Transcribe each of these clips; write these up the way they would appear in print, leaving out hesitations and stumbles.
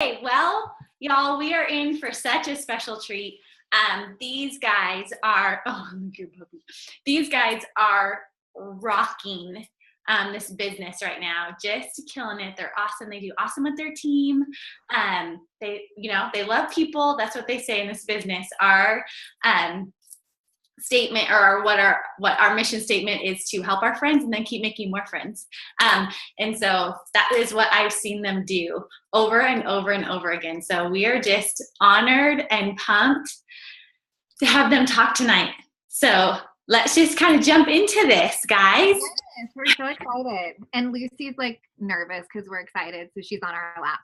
Okay, well, y'all, we are in for such a special treat. These guys are, oh, look your puppy. These guys are rocking this business right now, just killing it. They're awesome. They do awesome with their team. They love people. That's what they say in this business. Our statement, or what our mission statement is, to help our friends and then keep making more friends. And so that is what I've seen them do over and over and over again. So we are just honored and pumped to have them talk tonight. So let's just kind of jump into this, guys. Yes, we're so excited. And Lucy's like nervous because we're excited, so she's on our lap.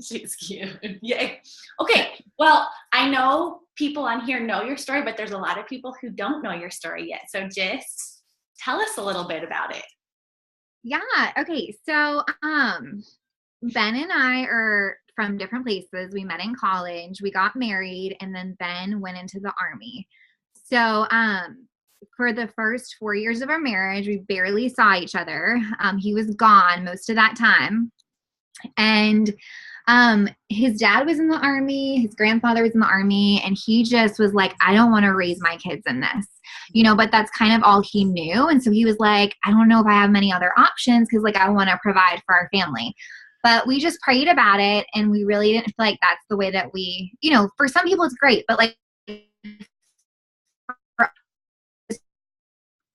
She's cute. Yay. Okay, well, I know people on here know your story, but there's a lot of people who don't know your story yet. So just tell us a little bit about it. Yeah, okay. So Ben and I are from different places. We met in college, we got married, and then Ben went into the Army. So for the first 4 years of our marriage, we barely saw each other. He was gone most of that time. And his dad was in the Army, his grandfather was in the Army, and he just was like, I don't want to raise my kids in this, but that's kind of all he knew. And so he was like, I don't know if I have many other options, because like I want to provide for our family. But we just prayed about it, and we really didn't feel like that's the way that we, for some people it's great, but like for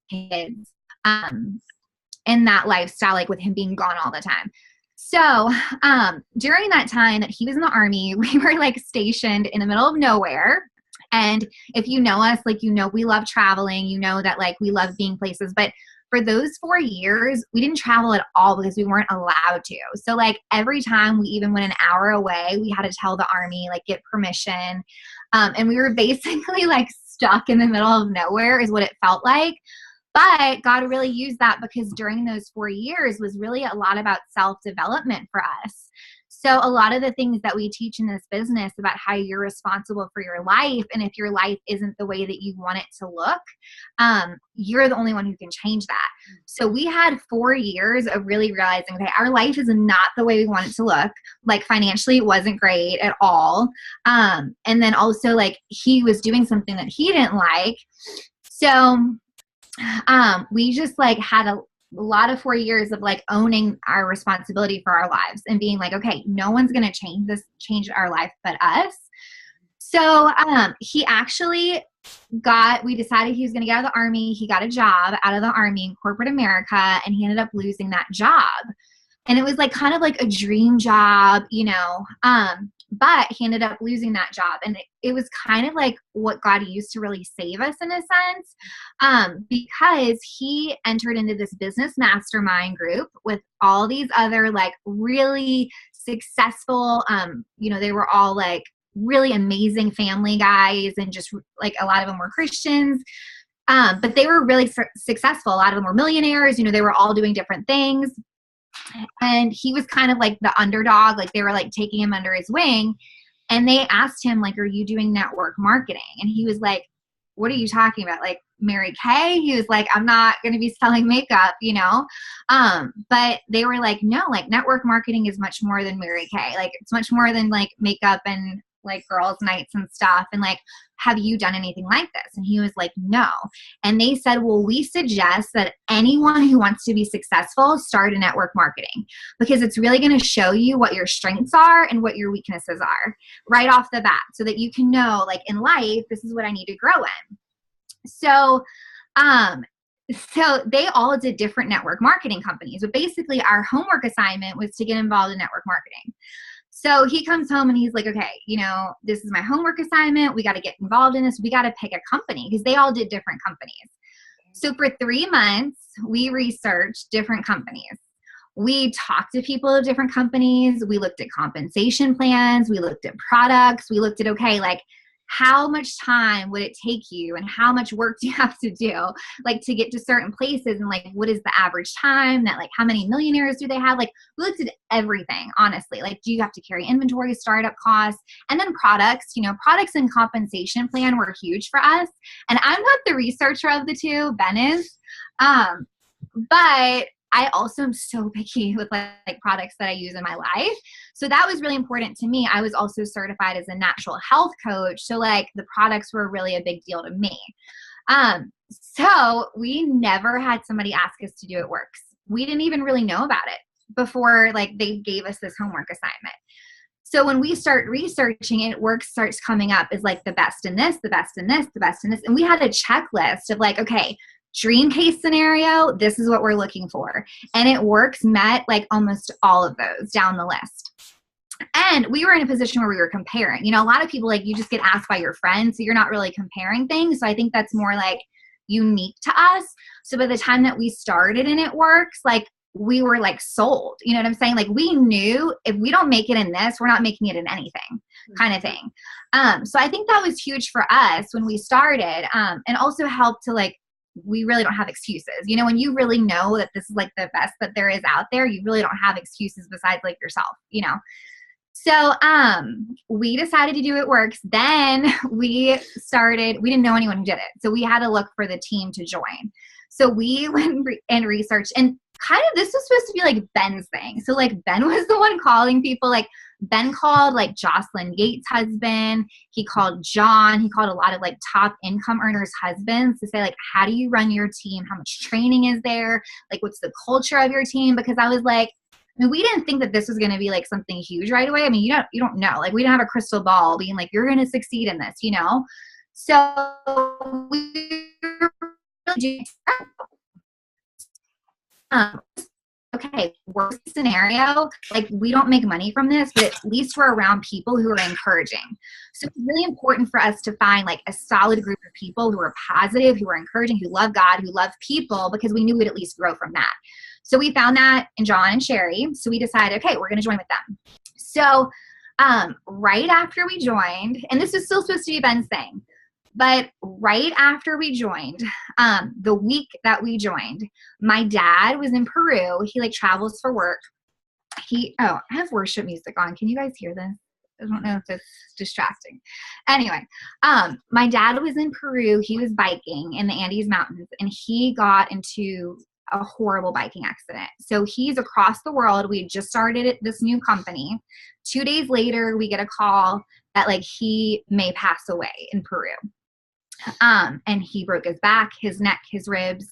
kids, in that lifestyle, like with him being gone all the time. So during that time that he was in the Army, we were like stationed in the middle of nowhere. And if you know us, like, we love traveling, that like we love being places. But for those 4 years, we didn't travel at all because we weren't allowed to. So like every time we even went an hour away, we had to tell the Army, like get permission. And we were basically like stuck in the middle of nowhere is what it felt like. But God really used that, because during those 4 years was really a lot about self-development for us. So a lot of the things that we teach in this business about how you're responsible for your life, and if your life isn't the way that you want it to look, you're the only one who can change that. So we had 4 years of really realizing that our life is not the way we want it to look. Like financially, it wasn't great at all. And then also like he was doing something that he didn't like. So we just like had a lot of 4 years of like owning our responsibility for our lives and being like, okay, no one's going to change our life but us. So he actually we decided he was going to get out of the Army. He got a job out of the Army in corporate America, and he ended up losing that job. And it was like kind of like a dream job, but he ended up losing that job. And it was kind of like what God used to really save us in a sense, because he entered into this business mastermind group with all these other like really successful, they were all like really amazing family guys, and just like a lot of them were Christians. But they were really successful. A lot of them were millionaires, they were all doing different things. And he was kind of like the underdog, like they were like taking him under his wing. And they asked him, like, are you doing network marketing? And he was like, what are you talking about? Like Mary Kay? He was like, I'm not going to be selling makeup, but they were like, no, like network marketing is much more than Mary Kay. Like it's much more than like makeup and like girls' nights and stuff. And like, have you done anything like this? And he was like, no. And they said, well, we suggest that anyone who wants to be successful start in network marketing, because it's really going to show you what your strengths are and what your weaknesses are right off the bat, so that you can know, like in life, this is what I need to grow in. So they all did different network marketing companies, but basically our homework assignment was to get involved in network marketing. So he comes home and he's like, okay, this is my homework assignment. We got to get involved in this. We got to pick a company, because they all did different companies. So for 3 months, we researched different companies. We talked to people of different companies. We looked at compensation plans. We looked at products. We looked at, okay, like how much time would it take you, and how much work do you have to do, like to get to certain places, and like what is the average time that, like how many millionaires do they have? Like we looked at everything, honestly. Like, do you have to carry inventory, startup costs, and then products? Products and compensation plan were huge for us. And I'm not the researcher of the two, Ben is, but I also am so picky with like products that I use in my life. So that was really important to me. I was also certified as a natural health coach. So like the products were really a big deal to me. So we never had somebody ask us to do It Works. We didn't even really know about it before like they gave us this homework assignment. So when we start researching, It Works starts coming up as like the best in this, the best in this, the best in this. And we had a checklist of like, okay, dream case scenario, this is what we're looking for. And It Works met like almost all of those down the list. And we were in a position where we were comparing. You know, a lot of people, like, you just get asked by your friends, so you're not really comparing things. So I think that's more like unique to us. So by the time that we started and It Works, like, we were like sold. You know what I'm saying? Like, we knew if we don't make it in this, we're not making it in anything, kind of thing. So I think that was huge for us when we started, and also helped to like, we really don't have excuses. You know, when you really know that this is like the best that there is out there, you really don't have excuses besides like yourself, you know? So we decided to do It Works. Then we didn't know anyone who did it. So we had to look for the team to join. So we went and researched, and kind of this was supposed to be like Ben's thing. So like Ben was the one calling people. Like Ben called like Jocelyn Yates' husband. He called John. He called a lot of like top income earners' husbands to say like, how do you run your team? How much training is there? Like, what's the culture of your team? Because I was like, I mean, we didn't think that this was going to be like something huge right away. I mean, you don't know. Like, we didn't have a crystal ball being like, you're going to succeed in this, you know? So we really okay, worst scenario, like, we don't make money from this, but at least we're around people who are encouraging. So it's really important for us to find like a solid group of people who are positive, who are encouraging, who love God, who love people, because we knew we'd at least grow from that. So we found that in John and Sherry. So we decided, okay, we're going to join with them. So right after we joined, and this was still supposed to be Ben's thing, but right after we joined, the week that we joined, my dad was in Peru. He like travels for work. I have worship music on. Can you guys hear this? I don't know if it's distracting. Anyway, my dad was in Peru. He was biking in the Andes Mountains, and he got into a horrible biking accident. So he's across the world. We had just started this new company. 2 days later, we get a call that like he may pass away in Peru. And he broke his back, his neck, his ribs,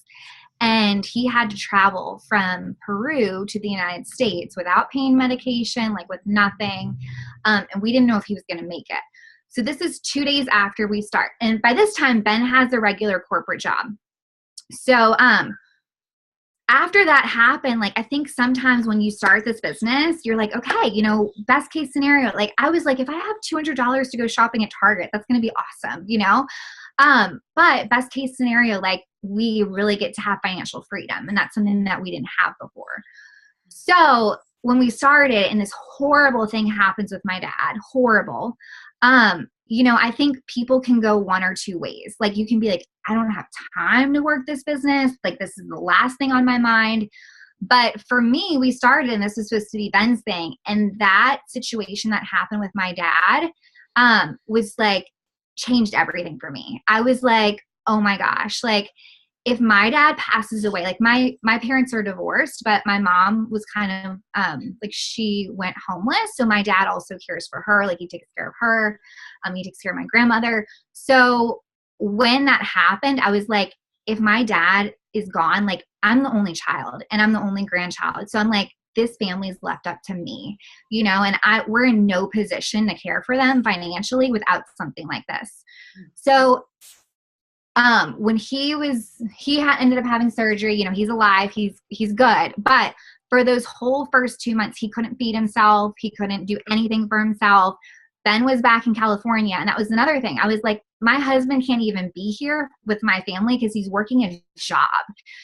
and he had to travel from Peru to the United States without pain medication, like with nothing. And we didn't know if he was going to make it. So this is 2 days after we start. And by this time, Ben has a regular corporate job. So, after that happened, like, I think sometimes when you start this business, you're like, okay, you know, best case scenario. Like, I was like, if I have $200 to go shopping at Target, that's going to be awesome, you know? But best case scenario, like, we really get to have financial freedom. And that's something that we didn't have before. So when we started and this horrible thing happens with my dad, horrible, you know, I think people can go one or two ways. Like, you can be like, I don't have time to work this business. Like, this is the last thing on my mind. But for me, we started, and this was supposed to be Ben's thing. And that situation that happened with my dad, was like, changed everything for me. I was like, oh my gosh, like, if my dad passes away, like, my parents are divorced, but my mom was kind of, like, she went homeless. So my dad also cares for her. Like, he takes care of her. He takes care of my grandmother. So when that happened, I was like, if my dad is gone, like, I'm the only child and I'm the only grandchild. So I'm like, this family is left up to me, you know, and we're in no position to care for them financially without something like this. So when he ended up having surgery, you know, he's alive, he's good. But for those whole first 2 months, he couldn't feed himself. He couldn't do anything for himself. Ben was back in California. And that was another thing. I was like, my husband can't even be here with my family because he's working a job.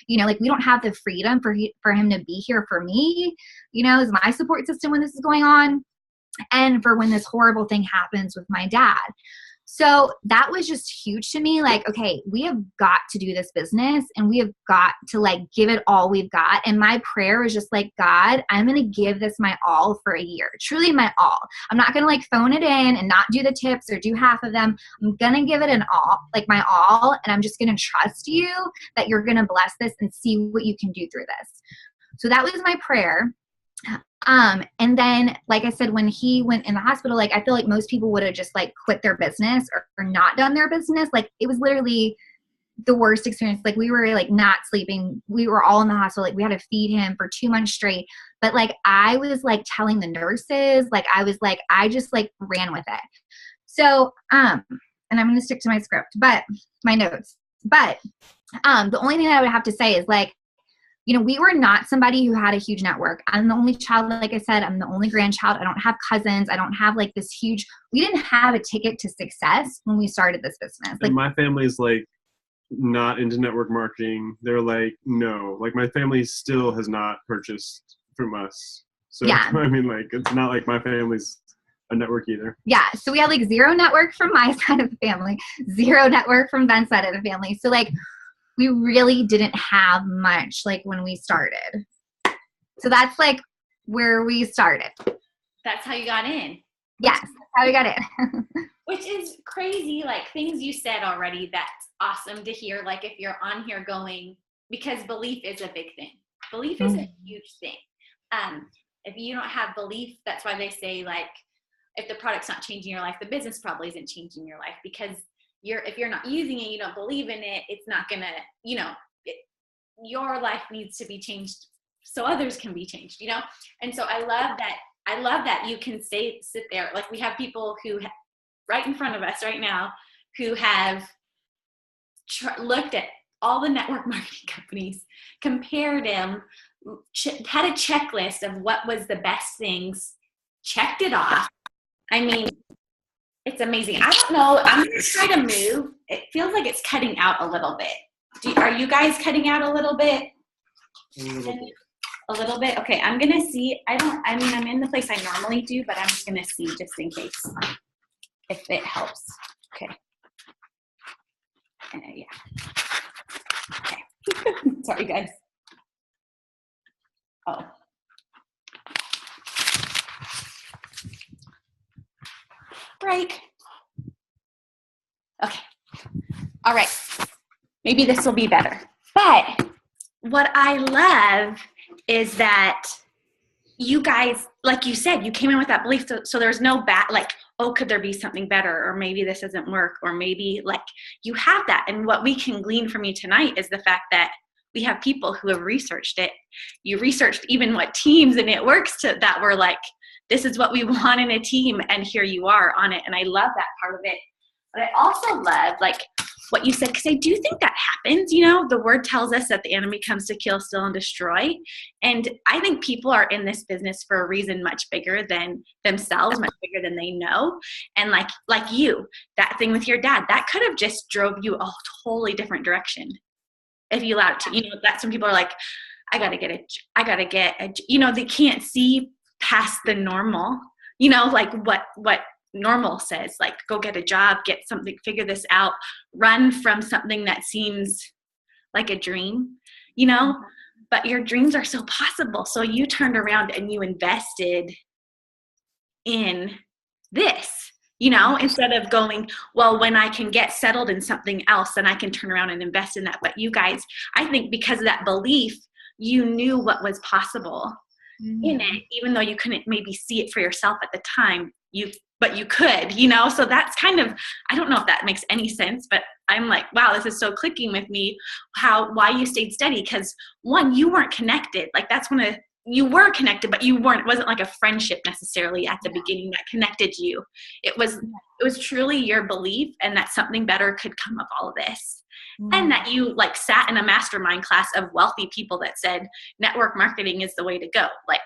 You know, like, we don't have the freedom for him to be here for me, you know, as my support system when this is going on, and for when this horrible thing happens with my dad. So that was just huge to me. Like, okay, we have got to do this business, and we have got to like give it all we've got. And my prayer was just like, God, I'm going to give this my all for a year, truly my all. I'm not going to like phone it in and not do the tips or do half of them. I'm going to give it an all, like my all. And I'm just going to trust you that you're going to bless this and see what you can do through this. So that was my prayer. And then, like I said, when he went in the hospital, like, I feel like most people would have just like quit their business or not done their business. Like, it was literally the worst experience. Like, we were like not sleeping. We were all in the hospital. Like, we had to feed him for 2 months straight. But like, I was like telling the nurses, like, I just like ran with it. So, and I'm going to stick to my script, but my notes, but, the only thing that I would have to say is like, you know, we were not somebody who had a huge network. I'm the only child, like I said, I'm the only grandchild. I don't have cousins. I don't have like this huge, we didn't have a ticket to success when we started this business. Like, and my family's like not into network marketing. They're like, no, like my family still has not purchased from us. So, yeah. I mean, like, it's not like my family's a network either. Yeah. So we had like zero network from my side of the family, zero network from Ben's side of the family. So like, we really didn't have much like when we started. So that's like where we started. That's how you got in. Yes, that's how we got in. Which is crazy, like things you said already, that's awesome to hear. Like if you're on here going, because belief is a big thing. Belief is a huge thing. If you don't have belief, that's why they say like, if the product's not changing your life, the business probably isn't changing your life, because if you're not using it, you don't believe in it, it's not gonna, you know, your life needs to be changed so others can be changed, you know? And so I love that you can sit there. Like we have people who right in front of us right now who have looked at all the network marketing companies, compared them, had a checklist of what was the best things, checked it off. I mean, it's amazing. I don't know. I'm going to try to move. It feels like it's cutting out a little bit. Are you guys cutting out a little bit? A little bit? Okay, I'm going to see. I'm in the place I normally do, but I'm just going to see just in case if it helps. Okay. Yeah. Okay. Sorry, guys. Oh. Break. Okay. All right. Maybe this will be better. But what I love is that you guys, like you said, you came in with that belief. So there's no like, oh, could there be something better? Or maybe this doesn't work. Or maybe like you have that. And what we can glean from you tonight is the fact that we have people who have researched it. You researched even what teams and it works to that were like, this is what we want in a team. And here you are on it. And I love that part of it. But I also love like what you said, because I do think that happens. You know, the word tells us that the enemy comes to kill, steal, and destroy. And I think people are in this business for a reason much bigger than themselves, much bigger than they know. And like you, that thing with your dad, that could have just drove you a totally different direction if you allowed it to. You know, that's when people are like, I gotta get a, you know, they can't see past the normal, you know, like what normal says, like go get a job, get something, figure this out, run from something that seems like a dream, you know, but your dreams are so possible. So you turned around and you invested in this, you know, instead of going, well, when I can get settled in something else, then I can turn around and invest in that. But you guys, I think because of that belief, you knew what was possible in it, even though you couldn't maybe see it for yourself at the time, but you could, you know. So that's kind of, I don't know if that makes any sense, but I'm like, wow, this is so clicking with me, why you stayed steady. Because one, you weren't connected. Like that's you were connected, but it wasn't like a friendship necessarily at the beginning that connected you. It was truly your belief and that something better could come of all of this. And that you like sat in a mastermind class of wealthy people that said network marketing is the way to go. Like,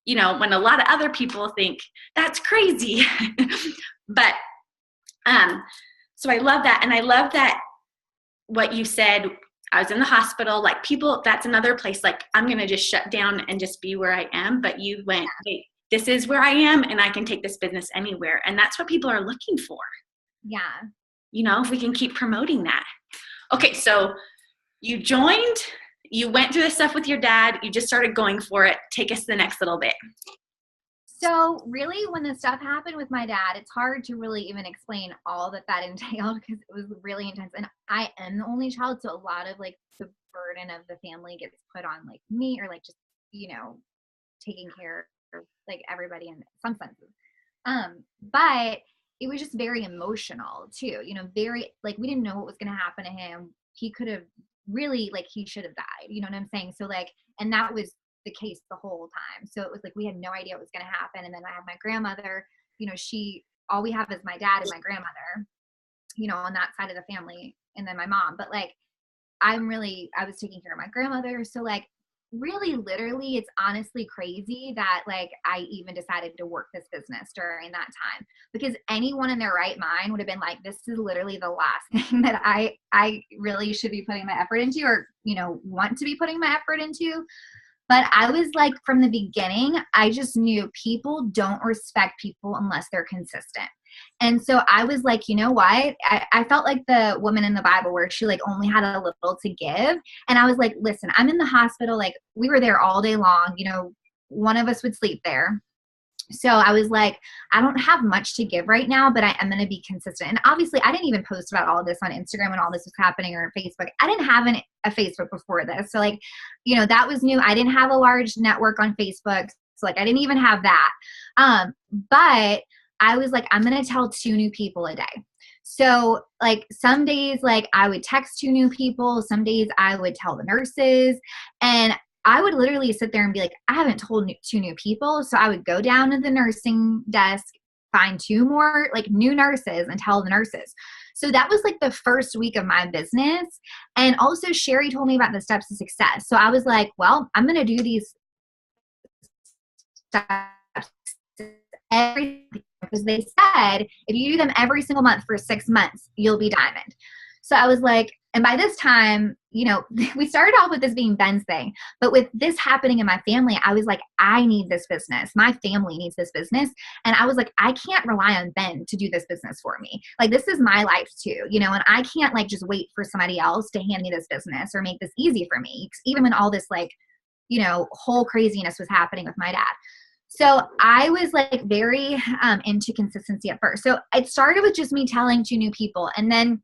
you know, when a lot of other people think that's crazy. But so I love that. And I love that what you said, I was in the hospital, like people, that's another place, like I'm going to just shut down and just be where I am. But you went, hey, this is where I am and I can take this business anywhere. And that's what people are looking for. Yeah. You know, if we can keep promoting that. Okay, so you joined, you went through this stuff with your dad, you just started going for it. Take us to the next little bit. So really when the stuff happened with my dad, it's hard to really even explain all that entailed because it was really intense. And I am the only child, so a lot of like the burden of the family gets put on like me or like just taking care of like everybody in some senses. But it was just very emotional too, very like we didn't know what was going to happen to him. He could have really, like, he should have died, you know what I'm saying? So like, and that was the case the whole time. So it was like we had no idea what was going to happen. And then I have my grandmother, all we have is my dad and my grandmother, on that side of the family, and then my mom. But like I was taking care of my grandmother. So like really literally it's honestly crazy that like I even decided to work this business during that time, because anyone in their right mind would have been like, this is literally the last thing that I really should be putting my effort into, or want to be putting my effort into. But I was like, from the beginning, I just knew people don't respect people unless they're consistent. And so I was like, you know what? I felt like the woman in the Bible where she like only had a little to give. And I was like, listen, I'm in the hospital. Like we were there all day long. One of us would sleep there. So I was like, I don't have much to give right now, but I am going to be consistent. And obviously I didn't even post about all of this on Instagram when all this was happening, or Facebook. I didn't have a Facebook before this. So like, that was new. I didn't have a large network on Facebook. So like, I didn't even have that. But I was like, I'm going to tell 2 new people a day. So like some days, like I would text 2 new people. Some days I would tell the nurses, and I would literally sit there and be like, I haven't told 2 new people. So I would go down to the nursing desk, find 2 more like new nurses, and tell the nurses. So that was like the first week of my business. And also Sherry told me about the steps to success. So I was like, well, I'm going to do these steps because they said if you do them every single month for 6 months, you'll be diamond. So I was like, and by this time, we started off with this being Ben's thing, but with this happening in my family, I was like, I need this business. My family needs this business. And I was like, I can't rely on Ben to do this business for me. Like, this is my life too, and I can't like just wait for somebody else to hand me this business or make this easy for me. Even when all this like, whole craziness was happening with my dad. So I was like very into consistency at first. So it started with just me telling 2 new people. And then,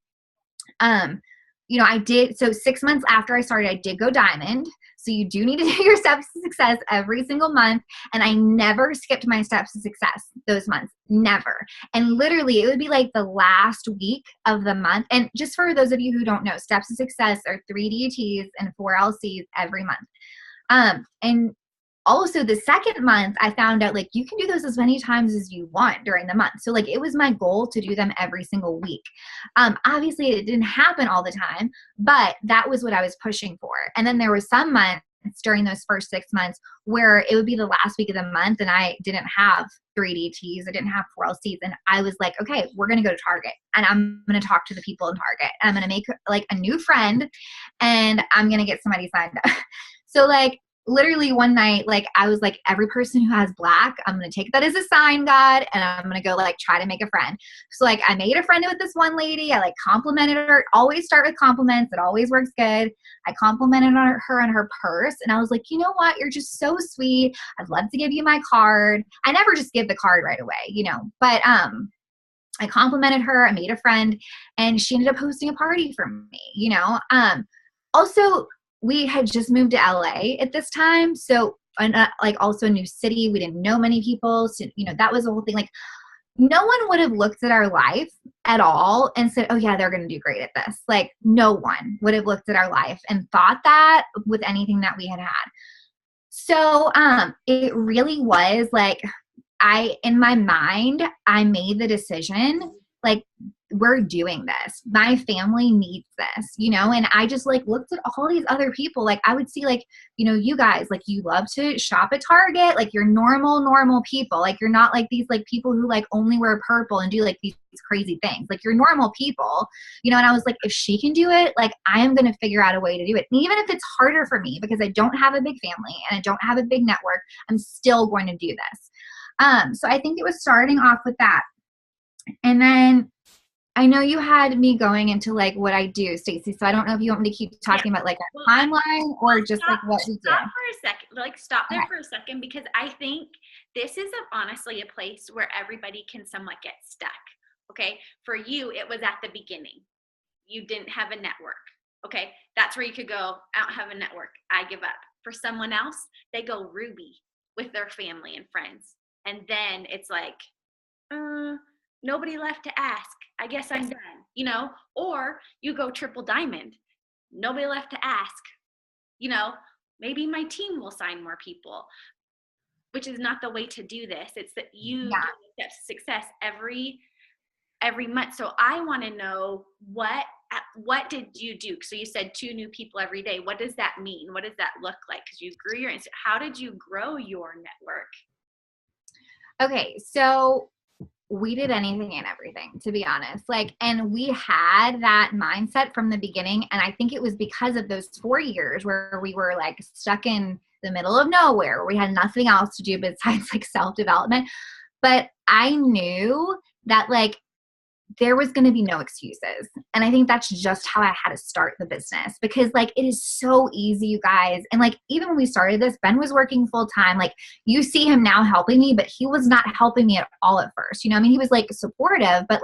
I did. So 6 months after I started, I did go diamond. So you do need to do your steps to success every single month. And I never skipped my steps to success those months. Never. And literally it would be like the last week of the month. And just for those of you who don't know, steps to success are 3 DATs and 4 LCs every month. And also the second month I found out like you can do those as many times as you want during the month. So like it was my goal to do them every single week. Obviously it didn't happen all the time, but that was what I was pushing for. And then there was some months during those first 6 months where it would be the last week of the month and I didn't have 3 DTs, I didn't have 4 LCs, and I was like, okay, we're going to go to Target and I'm going to talk to the people in Target and I'm going to make like a new friend and I'm going to get somebody signed up. So like literally one night, like I was like, every person who has black, I'm going to take that as a sign, God, and I'm going to go like try to make a friend. So like I made a friend with this one lady. I like complimented her. Always start with compliments. It always works good. I complimented her on her purse. And I was like, you know what? You're just so sweet. I'd love to give you my card. I never just give the card right away, but I complimented her. I made a friend and she ended up hosting a party for me, also, we had just moved to LA at this time. So, and like also a new city. We didn't know many people. So, that was the whole thing. Like no one would have looked at our life at all and said, oh yeah, they're going to do great at this. Like no one would have looked at our life and thought that with anything that we had had. So, it really was like, in my mind, I made the decision, like, we're doing this. My family needs this, and I just like looked at all these other people. Like I would see like, you guys, like you love to shop at Target, like you're normal people. Like you're not like these like people who like only wear purple and do like these crazy things. Like you're normal people, and I was like, if she can do it, like I am going to figure out a way to do it. And even if it's harder for me because I don't have a big family and I don't have a big network, I'm still going to do this. So I think it was starting off with that. And then I know you had me going into like what I do, Stacey. So I don't know if you want me to keep talking about like a timeline or just like what we do. Stop for a second. Like stop there for a second, because I think this is honestly a place where everybody can somewhat get stuck. Okay. For you, it was at the beginning. You didn't have a network. Okay. That's where you could go, I don't have a network. I give up. for someone else, they go ruby with their family and friends. And then it's like, nobody left to ask. I guess I'm done, or you go triple diamond. Nobody left to ask, maybe my team will sign more people, which is not the way to do this. It's that you get steps to success every month. So I want to know what did you do? So you said 2 new people every day. What does that mean? What does that look like? Because you grew your, how did you grow your network? Okay, so we did anything and everything, to be honest. And we had that mindset from the beginning. And I think it was because of those 4 years where we were stuck in the middle of nowhere, where we had nothing else to do besides self-development. But I knew that there was going to be no excuses. And I think that's just how I had to start the business, because it is so easy, you guys. And even when we started this, Ben was working full time. You see him now helping me, but he was not helping me at all at first. He was supportive, but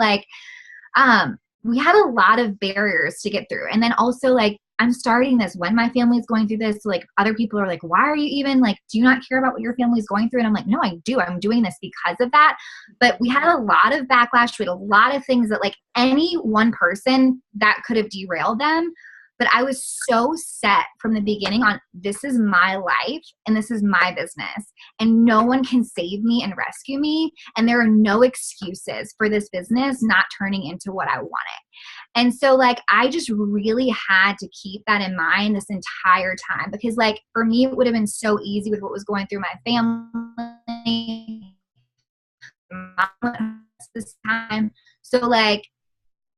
we had a lot of barriers to get through. And then also I'm starting this when my family is going through this. So, other people are why are you even do you not care about what your family is going through? And I'm no, I do. I'm doing this because of that. But we had a lot of backlash. We had a lot of things that any one person that could have derailed them. But I was so set from the beginning on, this is my life and this is my business, and no one can save me and rescue me. And there are no excuses for this business not turning into what I wanted. And so I just really had to keep that in mind this entire time, because for me, it would have been so easy with what was going through my family. Mom this time. So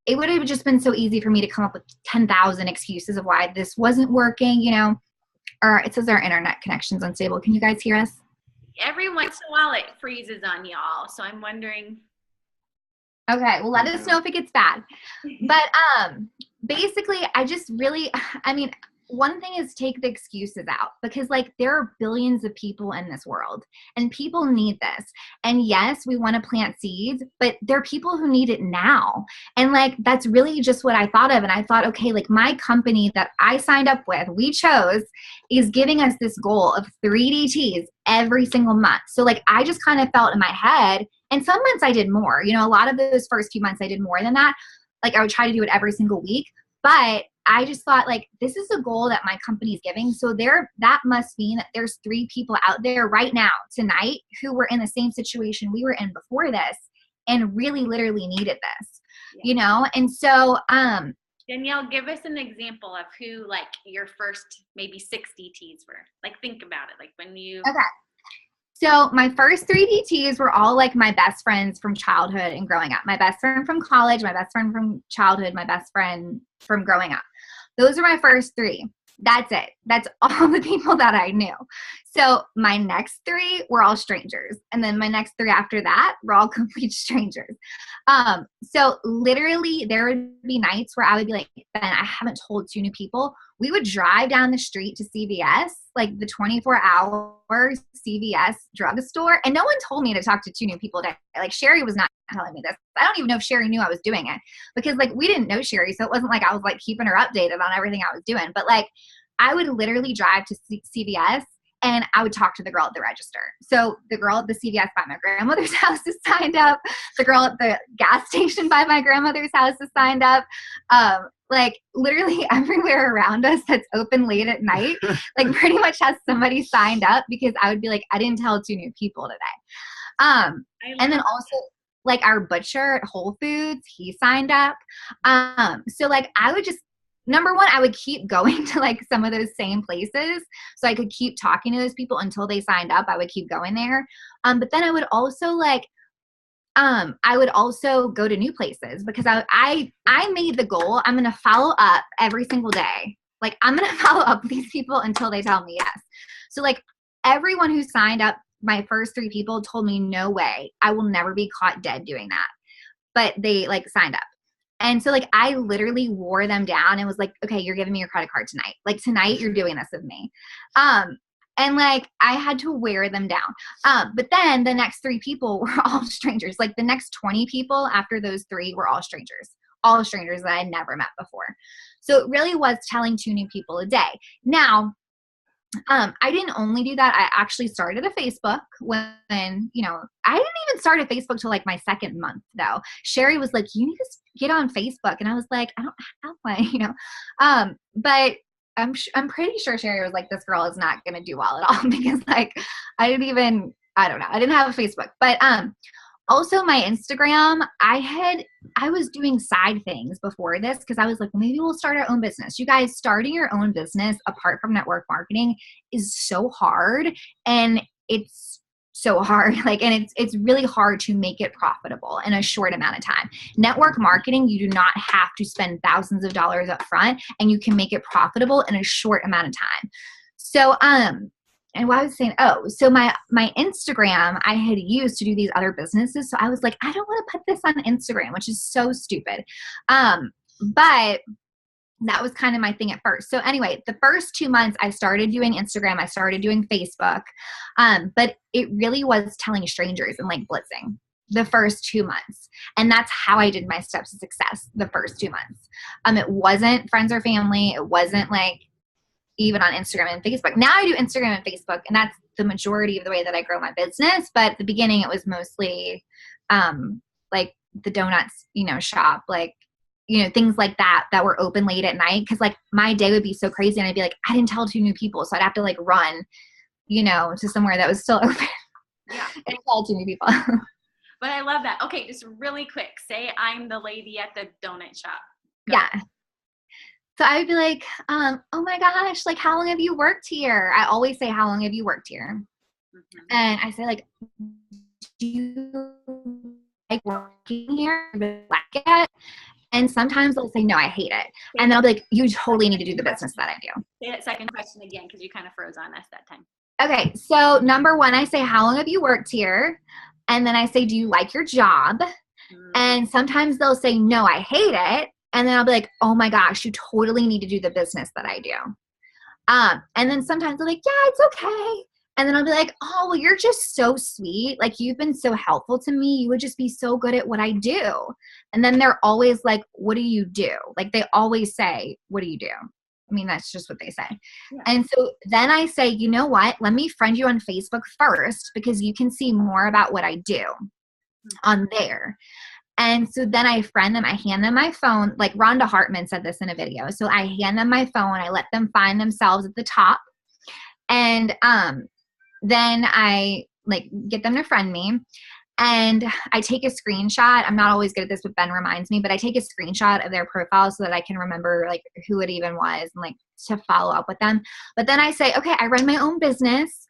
it would have just been so easy for me to come up with 10,000 excuses of why this wasn't working, or it says our internet connection's unstable. Can you guys hear us? Every once in a while it freezes on y'all. So I'm wondering. Okay. Well, let us know if it gets bad. But basically I just really, one thing is take the excuses out, because there are billions of people in this world and people need this. And yes, we want to plant seeds, but there are people who need it now. And that's really just what I thought of. And I thought, okay, my company that I signed up with, we chose, is giving us this goal of 3 DTs every single month. So I just kind of felt in my head, and some months I did more, a lot of those first few months I did more than that. I would try to do it every single week. But I just thought this is a goal that my company is giving. So that must mean that there's 3 people out there right now tonight who were in the same situation we were in before this and really literally needed this, And so, Danielle, give us an example of who your first maybe 6 DTs were. Think about it. When you. Okay. So my first 3 DTs were all my best friends from childhood and growing up. My best friend from college, my best friend from childhood, my best friend from growing up. Those are my first 3. That's it. That's all the people that I knew. So my next 3 were all strangers. And then my next 3 after that were all complete strangers. So literally there would be nights where I would be Ben, I haven't told 2 new people. We would drive down the street to CVS, the 24-hour CVS drugstore. And no one told me to talk to 2 new people today. Sherry was not telling me this. I don't even know if Sherry knew I was doing it, because we didn't know Sherry. So it wasn't I was keeping her updated on everything I was doing. But I would literally drive to CVS and I would talk to the girl at the register. So the girl at the CVS by my grandmother's house is signed up. The girl at the gas station by my grandmother's house is signed up. Literally everywhere around us that's open late at night, pretty much has somebody signed up, because I would be I didn't tell 2 new people today. And then also our butcher at Whole Foods, he signed up. So I would just, number one, I would keep going to some of those same places so I could keep talking to those people until they signed up. I would keep going there. But then I would also go to new places, because I made the goal. I'm going to follow up every single day. I'm going to follow up with these people until they tell me yes. So everyone who signed up, my first 3 people told me, no way, I will never be caught dead doing that. But they signed up. And so I literally wore them down and was okay, you're giving me your credit card tonight. Tonight you're doing this with me. And I had to wear them down. But then the next 3 people were all strangers. The next 20 people after those 3 were all strangers that I had never met before. So it really was telling 2 new people a day. Now, I didn't only do that. I actually started a Facebook when, I didn't even start a Facebook till like my second month though. Sherry was like, you need to get on Facebook. And I was like, I don't have one, but I'm pretty sure Sherry was like, this girl is not going to do well at all because like, I don't know. I didn't have a Facebook, but, also my Instagram, I was doing side things before this because I was like, well, maybe we'll start our own business. You guys, starting your own business apart from network marketing is so hard, and it's so hard. Like, and it's really hard to make it profitable in a short amount of time. Network marketing, you do not have to spend thousands of dollars up front, and you can make it profitable in a short amount of time. So, and what I was saying, so my Instagram I had used to do these other businesses. So I was like, I don't want to put this on Instagram, which is so stupid. But that was kind of my thing at first. So anyway, the first 2 months I started doing Instagram, I started doing Facebook. But it really was telling strangers and like blitzing the first 2 months. And that's how I did my steps to success the first 2 months. It wasn't friends or family. It wasn't like even on Instagram and Facebook. Now I do Instagram and Facebook, and that's the majority of the way that I grow my business. But at the beginning, it was mostly like the donuts, shop, like, things like that were open late at night. Cause like my day would be so crazy and I'd be like, I didn't tell 2 new people. So I'd have to like run, to somewhere that was still open. Yeah. And tell 2 new people. But I love that. Okay. Just really quick. Say I'm the lady at the donut shop. Go. Yeah. So I would be like, oh my gosh, like, how long have you worked here? I always say, how long have you worked here? Mm-hmm. And I say, like, do you like working here? Do you like it? And sometimes they'll say, no, I hate it. And then I'll be like, you totally need to do the business that I do. Say that second question again, because you kind of froze on us that time. Okay. So number 1, I say, how long have you worked here? And then I say, do you like your job? Mm-hmm. And sometimes they'll say, no, I hate it. And then I'll be like, oh my gosh, you totally need to do the business that I do. And then sometimes they're like, yeah, it's okay. And then I'll be like, oh, well, you're just so sweet. Like, you've been so helpful to me. You would just be so good at what I do. And then they're always like, what do you do? Like, they always say, what do you do? I mean, that's just what they say. Yeah. And so then I say, you know what? Let me friend you on Facebook first, because you can see more about what I do on there. And so then I friend them, I hand them my phone, like Rhonda Hartman said this in a video. So I hand them my phone, I let them find themselves at the top. And then I like get them to friend me, and I take a screenshot. I'm not always good at this, but Ben reminds me, but I take a screenshot of their profile so that I can remember like who it even was and like to follow up with them. But then I say, okay, I run my own business.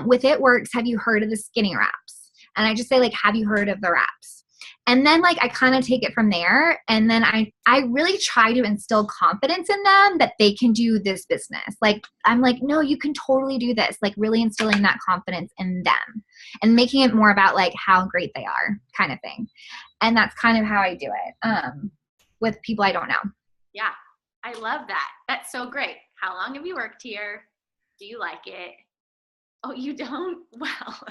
With It Works, have you heard of the skinny wraps? And I just say like, have you heard of the wraps? And then like I kind of take it from there. And then I really try to instill confidence in them that they can do this business. Like, I'm like, no, you can totally do this. Like, really instilling that confidence in them and making it more about like how great they are kind of thing. And that's kind of how I do it with people I don't know. Yeah. I love that. That's so great. How long have you worked here? Do you like it? Oh, you don't? Well,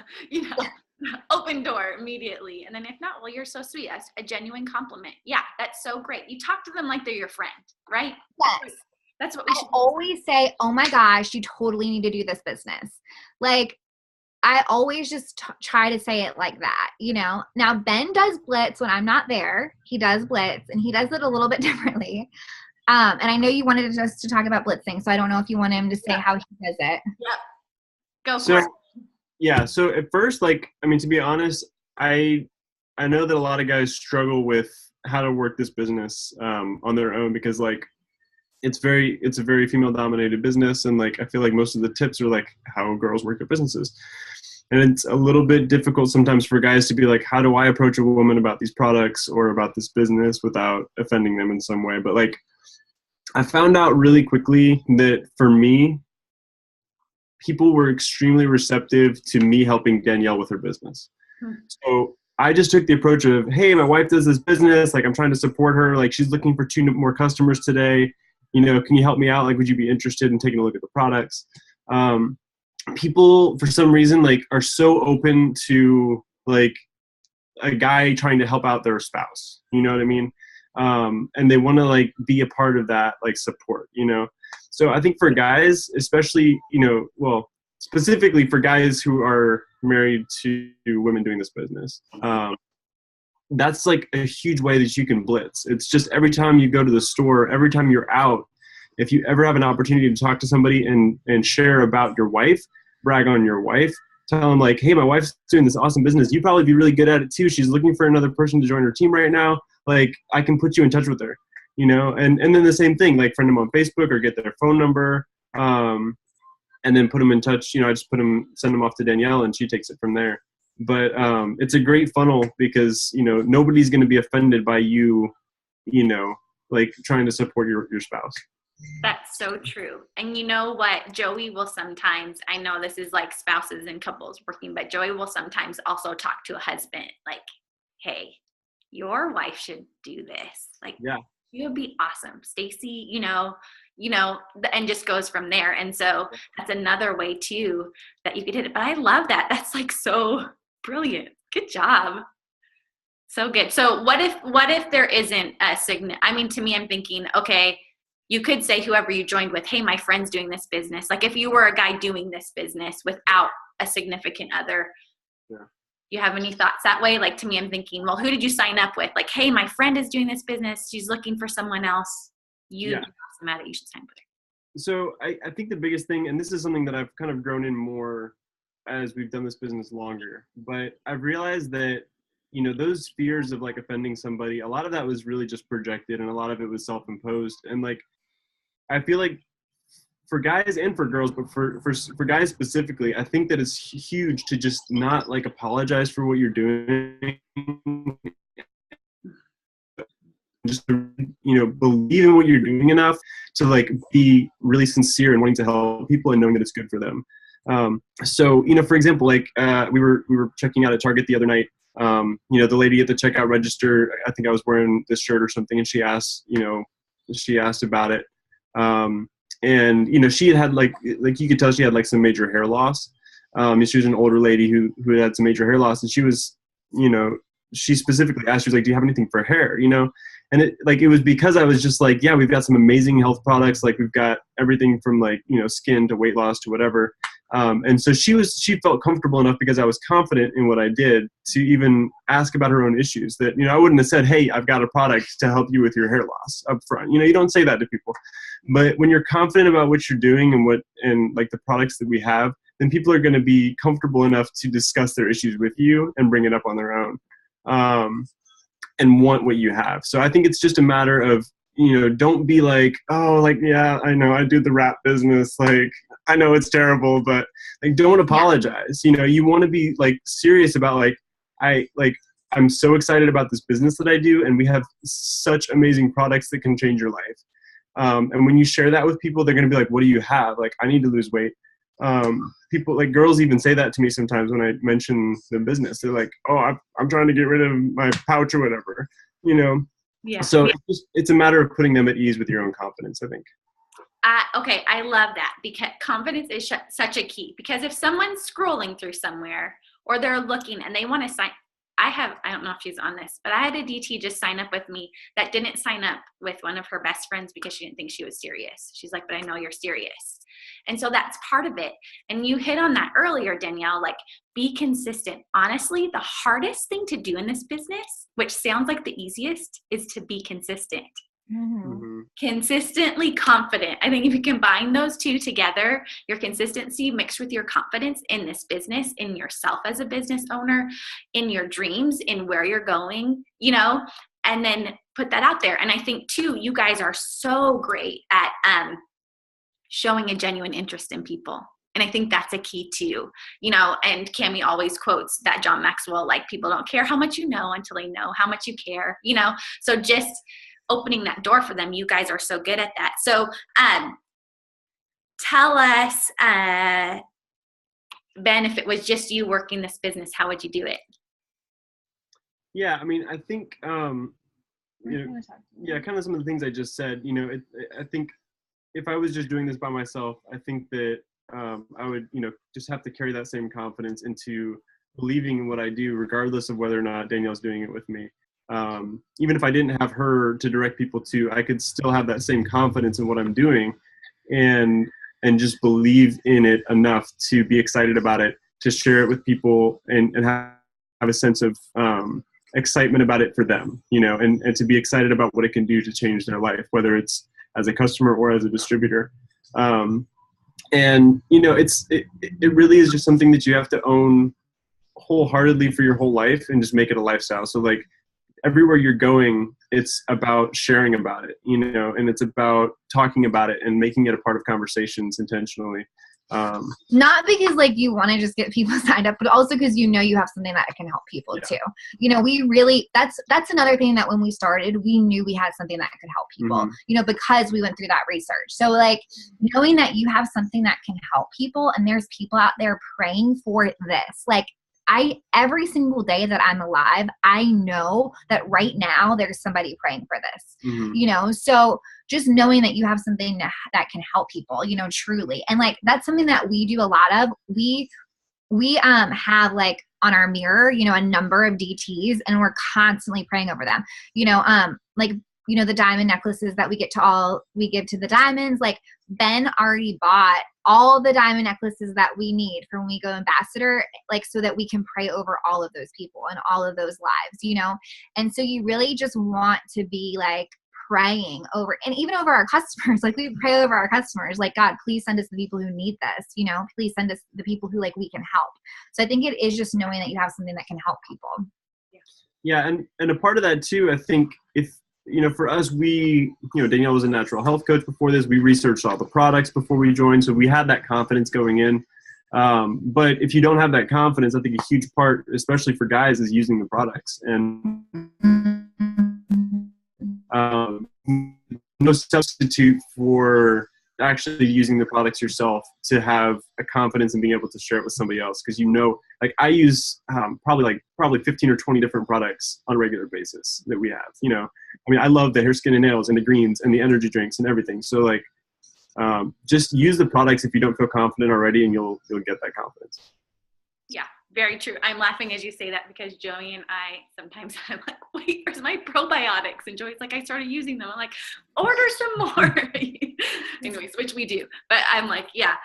open door immediately. And then if not, well, you're so sweet. That's a genuine compliment. Yeah, that's so great. You talk to them like they're your friend, right? Yes. That's what we should always say, oh my gosh, you totally need to do this business. Like, I always just try to say it like that, Now, Ben does blitz when I'm not there. He does blitz, and he does it a little bit differently. And I know you wanted us to talk about blitzing, so I don't know if you want him to say how he does it. Yep. Go for it. Yeah. So at first, to be honest, I know that a lot of guys struggle with how to work this business on their own, because like it's a very female dominated business. And like, I feel like most of the tips are like how girls work their businesses. And it's a little bit difficult sometimes for guys to be like, how do I approach a woman about these products or about this business without offending them in some way? But like, I found out really quickly that for me, people were extremely receptive to me helping Danielle with her business. So I just took the approach of, hey, my wife does this business. Like, I'm trying to support her. Like, she's looking for 2 more customers today. Can you help me out? Like, would you be interested in taking a look at the products? People, for some reason, like, are so open to like a guy trying to help out their spouse. You know what I mean? and they want to like be a part of that like support, you know. So I think for guys, especially, you know, well, specifically for guys who are married to women doing this business, that's like a huge way that you can blitz. It's just every time you go to the store, every time you're out, if you ever have an opportunity to talk to somebody and share about your wife, brag on your wife, tell them like, hey, my wife's doing this awesome business. You'd probably be really good at it too. She's looking for another person to join her team right now. Like, I can put you in touch with her, you know? And then the same thing, like friend them on Facebook or get their phone number, and then put them in touch. You know, I just send them off to Danielle and she takes it from there. But it's a great funnel because, you know, nobody's going to be offended by you, you know, like trying to support your spouse. That's so true. And you know what? Joey will sometimes, I know this is like spouses and couples working, but Joey will sometimes also talk to a husband like, hey, your wife should do this. Like, yeah, you would be awesome. Stacy, you know, and just goes from there. And so that's another way too that you could hit it. But I love that. That's like so brilliant. Good job. So good. So what if there isn't a significant, I mean, to me, I'm thinking, okay, you could say whoever you joined with, hey, my friend's doing this business. Like if you were a guy doing this business without a significant other, you have any thoughts that way? Like to me, I'm thinking, well, who did you sign up with? Like, hey, my friend is doing this business. She's looking for someone else. You should sign with her. So I think the biggest thing, and this is something that I've kind of grown in more as we've done this business longer, but I've realized that, you know, those fears of like offending somebody, a lot of that was really just projected and a lot of it was self-imposed. And like, I feel like for guys and for girls, but for guys specifically, I think that it's huge to just not like apologize for what you're doing. Just, you know, believe in what you're doing enough to like be really sincere and wanting to help people and knowing that it's good for them. So, you know, for example, like we were checking out at Target the other night. You know, the lady at the checkout register, I think I was wearing this shirt or something, and she asked about it. And, you know, she had like you could tell she had like some major hair loss. She was an older lady who had some major hair loss, and she was, you know, she specifically asked, she was like, do you have anything for hair, you know? And it was because I was just like, yeah, we've got some amazing health products. Like we've got everything from like, you know, skin to weight loss to whatever. And so she felt comfortable enough because I was confident in what I did to even ask about her own issues that, you know, I wouldn't have said, hey, I've got a product to help you with your hair loss up front. You know, you don't say that to people, but when you're confident about what you're doing and like the products that we have, then people are going to be comfortable enough to discuss their issues with you and bring it up on their own. And want what you have. So I think it's just a matter of, you know, don't be like, oh, like, yeah, I know I do the rap business. Like, I know it's terrible, but like, don't apologize. You know, you want to be like serious about like, I'm so excited about this business that I do. And we have such amazing products that can change your life. And when you share that with people, they're going to be like, what do you have? Like, I need to lose weight. People, like girls even say that to me sometimes when I mention the business. They're like, oh, I'm trying to get rid of my pouch or whatever, you know? Yeah. So it's a matter of putting them at ease with your own confidence, I think. Okay, I love that because confidence is such a key. Because if someone's scrolling through somewhere or they're looking and they want to sign, I don't know if she's on this, but I had a DT just sign up with me that didn't sign up with one of her best friends because she didn't think she was serious. She's like, but I know you're serious. And so that's part of it. And you hit on that earlier, Danielle, like be consistent. Honestly, the hardest thing to do in this business, which sounds like the easiest, is to be consistent. Mm-hmm. Consistently confident. I think if you combine those two together, your consistency mixed with your confidence in this business, in yourself as a business owner, in your dreams, in where you're going, you know, and then put that out there. And I think too, you guys are so great at showing a genuine interest in people. And I think that's a key too, you know, and Cammie always quotes that John Maxwell, like people don't care how much you know until they know how much you care, you know? So just opening that door for them, you guys are so good at that. So tell us, Ben, if it was just you working this business, how would you do it? Yeah, I mean, I think, you know, yeah, kind of some of the things I just said, you know, I think if I was just doing this by myself, I think that I would, you know, just have to carry that same confidence into believing in what I do, regardless of whether or not Danielle's doing it with me. even if I didn't have her to direct people to, I could still have that same confidence in what I'm doing, and just believe in it enough to be excited about it, to share it with people, and have a sense of excitement about it for them, and to be excited about what it can do to change their life, whether it's as a customer or as a distributor. And it really is just something that you have to own wholeheartedly for your whole life, and just make it a lifestyle. So like everywhere you're going, it's about sharing about it, and it's about talking about it and making it a part of conversations intentionally. Not because like you want to just get people signed up, but also because you have something that can help people too. We really, that's another thing that when we started, we knew we had something that could help people, because we went through that research. So like knowing that you have something that can help people, and there's people out there praying for this, like every single day that I'm alive, I know that right now there's somebody praying for this, so just knowing that you have something that can help people, truly. And like, that's something that we do a lot of. We have like on our mirror, a number of DTs, and we're constantly praying over them, like, the diamond necklaces that we give to the diamonds. Like Ben already bought all the diamond necklaces that we need for when we go ambassador, like so that we can pray over all of those people and all of those lives, And so you really just want to be like praying over, and even over our customers. Like we pray over our customers, like, God, please send us the people who need this, please send us the people who like we can help. So I think it is just knowing that you have something that can help people. Yeah. And a part of that too, I think for us, Danielle was a natural health coach before this. We researched all the products before we joined, so we had that confidence going in. But if you don't have that confidence, I think a huge part, especially for guys, is using the products. And no substitute for actually using the products yourself to have a confidence in being able to share it with somebody else. Because like I use probably 15 or 20 different products on a regular basis that we have. I mean, I love the hair, skin, and nails, and the greens, and the energy drinks, and everything. So like, just use the products if you don't feel confident already, and you'll get that confidence. Yeah, very true. I'm laughing as you say that because Joey and I sometimes I'm like, wait, where's my probiotics? And Joey's like, I started using them. I'm like, order some more. Anyways, which we do. But I'm like, yeah,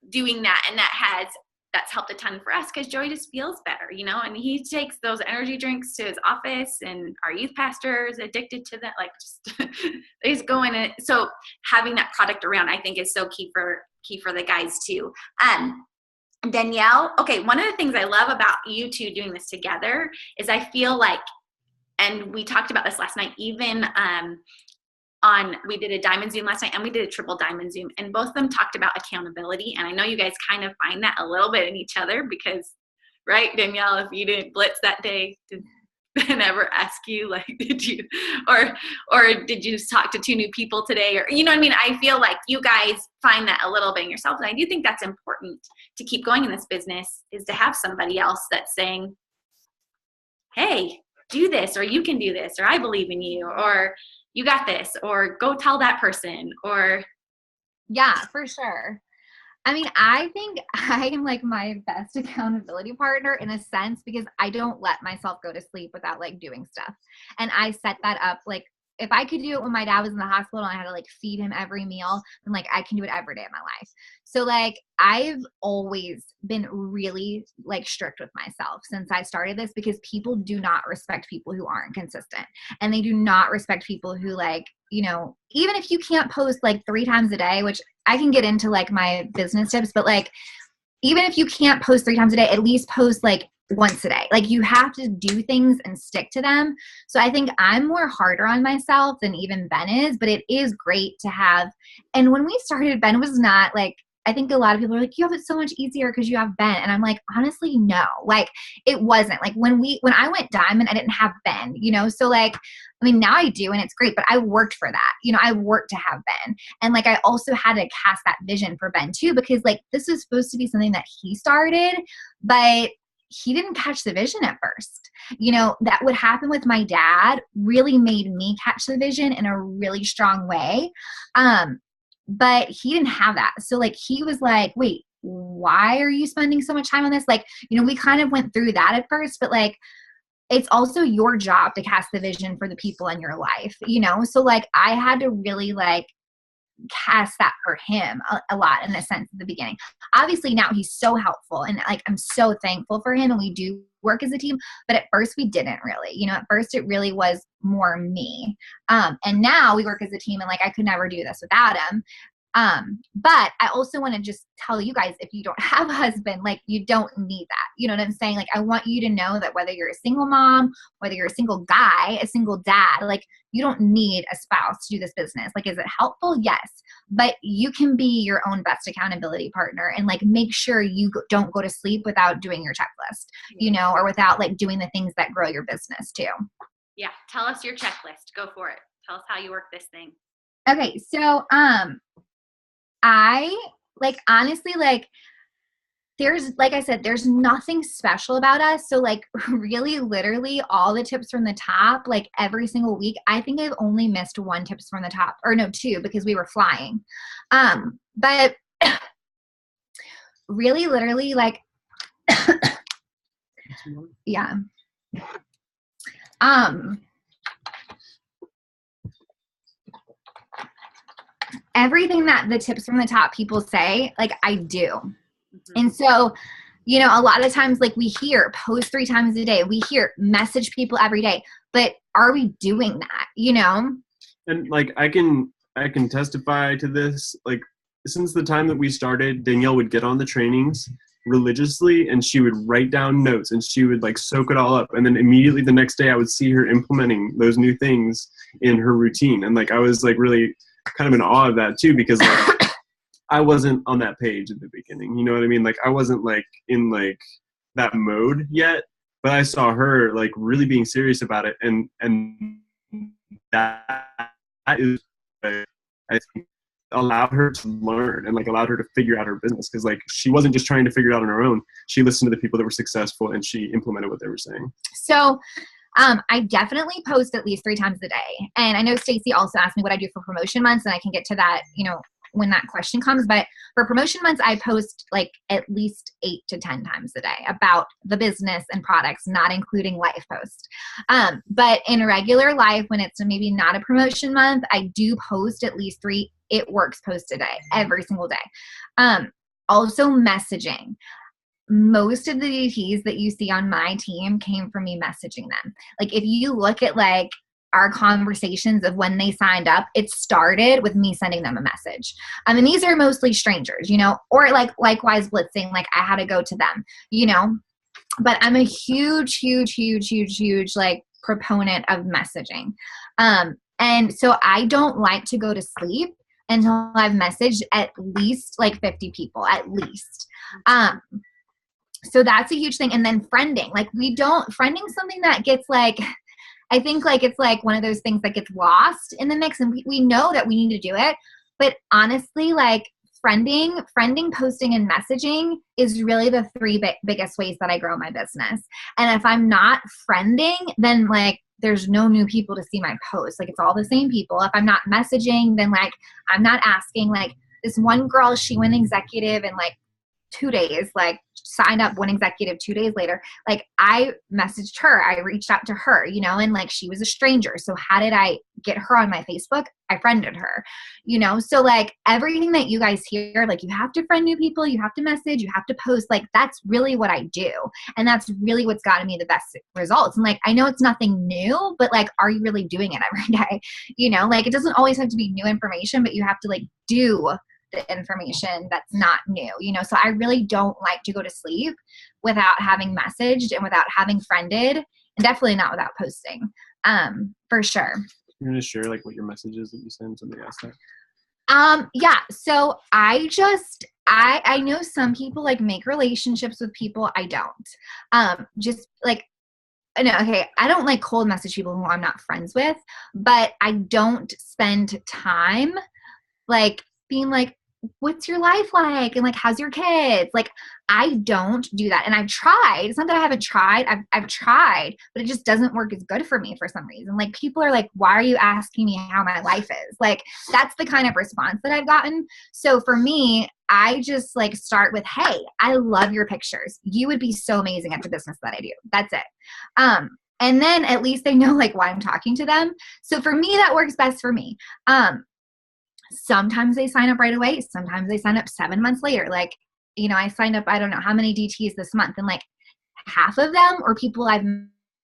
doing that. And that's helped a ton for us because Joey just feels better, and he takes those energy drinks to his office, and our youth pastor is addicted to that. Like just he's going in. So having that product around, I think, is so key for the guys too. Danielle, okay, one of the things I love about you two doing this together is I feel like, and we talked about this last night, even we did a diamond Zoom last night, and we did a triple diamond Zoom, and both of them talked about accountability. And I know you guys kind of find that a little bit in each other because, right, Danielle, if you didn't blitz that day, did Ben ever ask you, like, did you, or did you just talk to two new people today? Or, you know what I mean? I feel like you guys find that a little bit in yourself. And I do think that's important to keep going in this business, is to have somebody else that's saying, hey, do this, or you can do this, or I believe in you, or you got this, or go tell that person, or. Yeah, for sure. I mean, I think I am like my best accountability partner in a sense, because I don't let myself go to sleep without like doing stuff. And I set that up. Like if I could do it when my dad was in the hospital and I had to like feed him every meal, then like I can do it every day of my life. So like I've always been really like strict with myself since I started this, because people do not respect people who aren't consistent, and they do not respect people who like, even if you can't post like 3 times a day, which I can get into like my business tips, but like, even if you can't post 3 times a day, at least post like once a day. Like you have to do things and stick to them. So I think I'm more harder on myself than even Ben is, but it is great to have. And when we started, Ben was not like, I think a lot of people are like, you have it so much easier because you have Ben. And I'm like, honestly, no, like it wasn't. Like when I went diamond, I didn't have Ben, so like, I mean, now I do, and it's great, but I worked for that. I worked to have Ben. And like, I also had to cast that vision for Ben too, because like, this was supposed to be something that he started, but he didn't catch the vision at first. That would happen with my dad really made me catch the vision in a really strong way. But he didn't have that. So like, he was like, wait, why are you spending so much time on this? Like, we kind of went through that at first, but like, it's also your job to cast the vision for the people in your life, So like I had to really like cast that for him a lot in a sense at the beginning. Obviously now he's so helpful and like I'm so thankful for him and we do work as a team, but at first we didn't really, at first it really was more me. And now we work as a team and like I could never do this without him. But I also want to just tell you guys, if you don't have a husband, like you don't need that. You know what I'm saying? Like I want you to know that whether you're a single mom, whether you're a single guy, a single dad, like you don't need a spouse to do this business. Like, is it helpful? Yes. But you can be your own best accountability partner and like make sure you don't go to sleep without doing your checklist, or without like doing the things that grow your business too. Yeah. Tell us your checklist. Go for it. Tell us how you work this thing. Okay. So, I like honestly like there's like I said, there's nothing special about us. So like really literally all the tips from the top, like every single week, I think I've only missed one tips from the top, or no, two, because we were flying. But really literally like yeah. Everything that the tips from the top people say, like I do. Mm-hmm. And so, a lot of times like we hear post 3 times a day, we hear message people every day, but are we doing that, And like, I can testify to this. Like since the time that we started, Danielle would get on the trainings religiously and she would write down notes and she would like soak it all up. And then immediately the next day I would see her implementing those new things in her routine. And like, I was like really kind of in awe of that too, because like I wasn't on that page at the beginning, you know what I mean? Like I wasn't like in like that mode yet, but I saw her like really being serious about it. And that is, I think, allowed her to learn and like allowed her to figure out her business. Cause like, she wasn't just trying to figure it out on her own. She listened to the people that were successful and she implemented what they were saying. So I definitely post at least 3 times a day. And I know Stacy also asked me what I do for promotion months, and I can get to that, when that question comes. But for promotion months, I post like at least 8 to 10 times a day about the business and products, not including life posts. But in regular life, when it's maybe not a promotion month, I do post at least 3 It Works posts a day, every single day. Also messaging. Most of the DTs that you see on my team came from me messaging them. Like if you look at like our conversations of when they signed up, it started with me sending them a message. I mean, these are mostly strangers, or like likewise blitzing, like I had to go to them, but I'm a huge like proponent of messaging. And so I don't like to go to sleep until I've messaged at least like 50 people, at least. So that's a huge thing. And then friending, like friending's something that gets like, I think like it's like one of those things that gets lost in the mix, and we know that we need to do it. But honestly, like friending, posting, and messaging is really the 3 biggest ways that I grow my business. And if I'm not friending, then like there's no new people to see my posts. Like it's all the same people. If I'm not messaging, then like I'm not asking. Like this one girl, she went executive in like 2 days, like signed up, went executive 2 days later. Like I messaged her, I reached out to her, and like she was a stranger. So how did I get her on my Facebook? I friended her, so like everything that you guys hear, like you have to friend new people, you have to message, you have to post, like that's really what I do. And that's really what's gotten me the best results. And like, I know it's nothing new, but like, are you really doing it every day? Like it doesn't always have to be new information, but you have to like do the information that's not new, so I really don't like to go to sleep without having messaged and without having friended, and definitely not without posting, for sure. You're going to share like what your message is that you send somebody else that? Yeah. So I know some people like make relationships with people. I don't, just like, no, okay. I don't like cold message people who I'm not friends with, but I don't spend time like being like, what's your life like? And like, how's your kids? Like, I don't do that. And I've tried. It's not that I haven't tried. I've tried, but it just doesn't work as good for me for some reason. Like people are like, why are you asking me how my life is? Like, that's the kind of response that I've gotten. So for me, I just like start with, hey, I love your pictures. You would be so amazing at the business that I do. That's it. And then at least they know like why I'm talking to them. So for me, that works best for me. Sometimes they sign up right away. Sometimes they sign up 7 months later. Like, you know, I signed up, I don't know how many DTs this month, and like half of them are people I've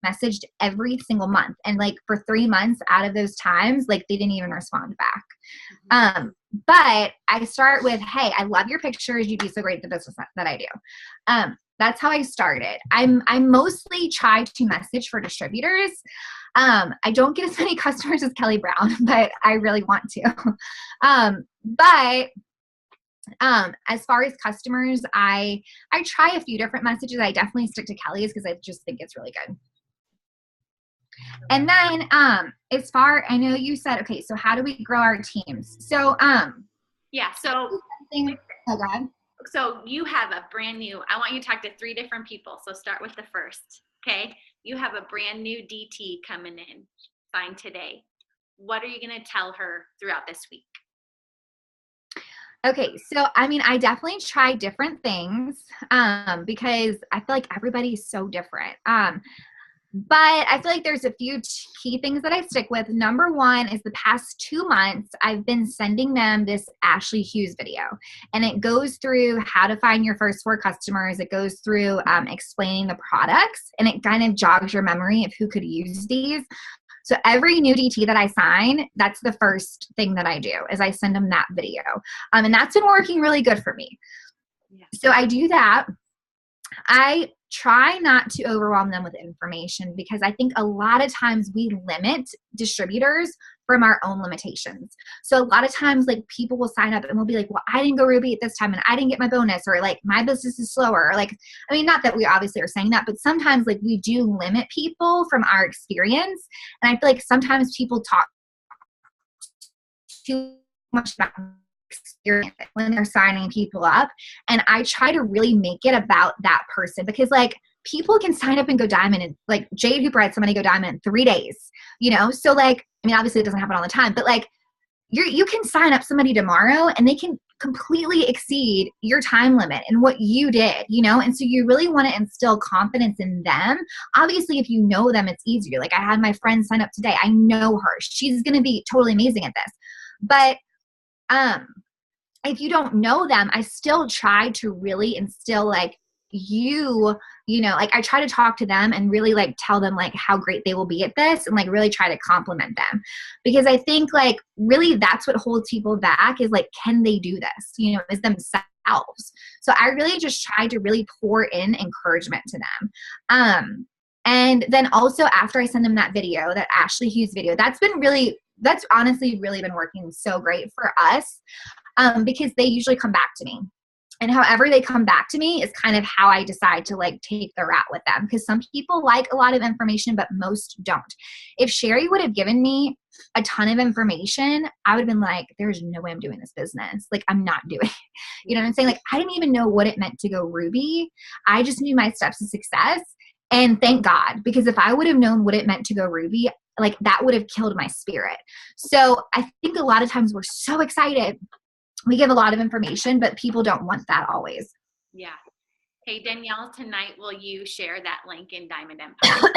messaged every single month. And like for 3 months out of those times, like they didn't even respond back. But I start with, hey, I love your pictures. You'd be so great at the business that I do. That's how I started. I mostly try to message for distributors. I don't get as many customers as Kelly Brown, but I really want to. But as far as customers, I try a few different messages. I definitely stick to Kelly's because I just think it's really good. And then as far, I know you said, okay, so how do we grow our teams? So yeah, so oh God. So you have a brand new, I want you to talk to 3 different people. So start with the first, okay? You have a brand new DT coming in, fine, today. What are you going to tell her throughout this week? Okay, so I mean, I definitely try different things because I feel like everybody's so different. But I feel like there's a few key things that I stick with. Number one is the past 2 months, I've been sending them this Ashley Hughes video. And it goes through how to find your first 4 customers. It goes through explaining the products. And it kind of jogs your memory of who could use these. So every new DT that I sign, that's the first thing that I do is I send them that video. And that's been working really good for me. Yeah. So I do that. I try not to overwhelm them with information because I think a lot of times we limit distributors from our own limitations. So a lot of times like people will sign up and we'll be like, well, I didn't go Ruby at this time and I didn't get my bonus, or like my business is slower. Or like, I mean, not that we obviously are saying that, but sometimes like we do limit people from our experience. And I feel like sometimes people talk too much about experience when they're signing people up. And I try to really make it about that person because like people can sign up and go diamond, and like Jade Hooper had somebody go diamond in 3 days, you know? So like, I mean, obviously it doesn't happen all the time, but like you can sign up somebody tomorrow and they can completely exceed your time limit and what you did, you know? And so you really want to instill confidence in them. Obviously, if you know them, it's easier. Like I had my friend sign up today. I know her. She's going to be totally amazing at this. But if you don't know them, I still try to really instill like you know, like I try to talk to them and really like tell them like how great they will be at this and like really try to compliment them. Because I think like really that's what holds people back is like, can they do this? You know, is themselves. So I really just try to really pour in encouragement to them. And then also after I send them that video, that Ashley Hughes video, that's honestly really been working so great for us. Because they usually come back to me. And however they come back to me is kind of how I decide to like take the route with them. Because some people like a lot of information, but most don't. If Sherry would have given me a ton of information, I would have been like, there's no way I'm doing this business. Like I'm not doing it. You know what I'm saying? Like I didn't even know what it meant to go Ruby. I just knew my steps to success. And thank God, because if I would have known what it meant to go Ruby, like that would have killed my spirit. So I think a lot of times we're so excited. We give a lot of information, but people don't want that always. Yeah. Hey, Danielle, tonight, will you share that link in Diamond Empire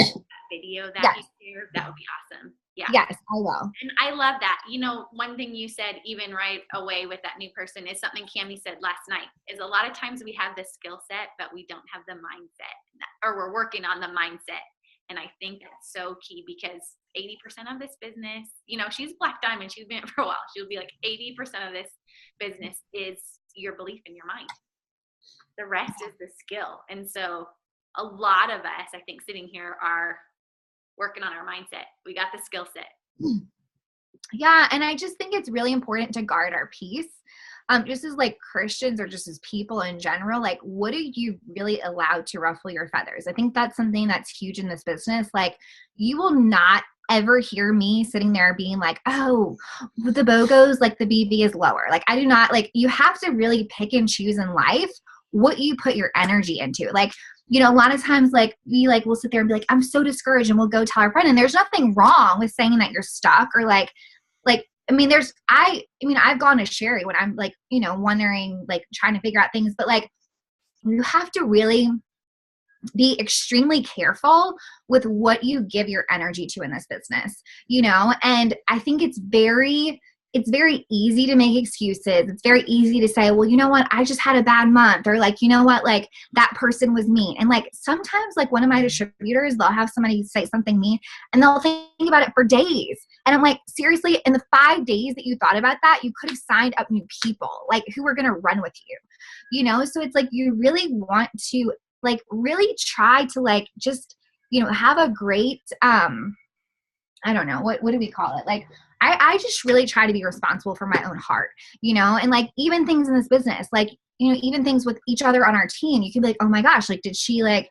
video that you shared? That would be awesome. Yeah. Yes, I will. And I love that. You know, one thing you said even right away with that new person is something Cammie said last night is a lot of times we have the skill set, but we don't have the mindset, or we're working on the mindset. And I think that's so key because 80% of this business, you know, she's Black Diamond. She's been in it for a while. She'll be like 80% of this business is your belief in your mind. The rest is the skill. And so a lot of us, I think, sitting here are working on our mindset. We got the skill set. Yeah. And I just think it's really important to guard our peace. Just as like Christians or just as people in general, like what are you really allowed to ruffle your feathers? I think that's something that's huge in this business. Like you will not ever hear me sitting there being like, oh, the BOGOs, like the BV is lower. Like I do not, like you have to really pick and choose in life what you put your energy into. Like, you know, a lot of times like we like, we'll sit there and be like, I'm so discouraged, and we'll go tell our friend, and there's nothing wrong with saying that you're stuck or like, I mean, I've gone to Sherry when I'm like, you know, wondering, like trying to figure out things, but like you have to really be extremely careful with what you give your energy to in this business, you know? And I think it's very easy to make excuses. It's very easy to say, well, you know what? I just had a bad month. Or like, you know what? Like that person was mean. And like, sometimes like one of my distributors, they'll have somebody say something mean and they'll think about it for days. And I'm like, seriously, in the 5 days that you thought about that, you could have signed up new people, like who were going to run with you, you know? So it's like, you really want to like really try to like, just, you know, have a great, I don't know, what do we call it? Like, I just really try to be responsible for my own heart, you know, and like even things in this business, like, you know, even things with each other on our team, you can be like, oh my gosh, like, did she like,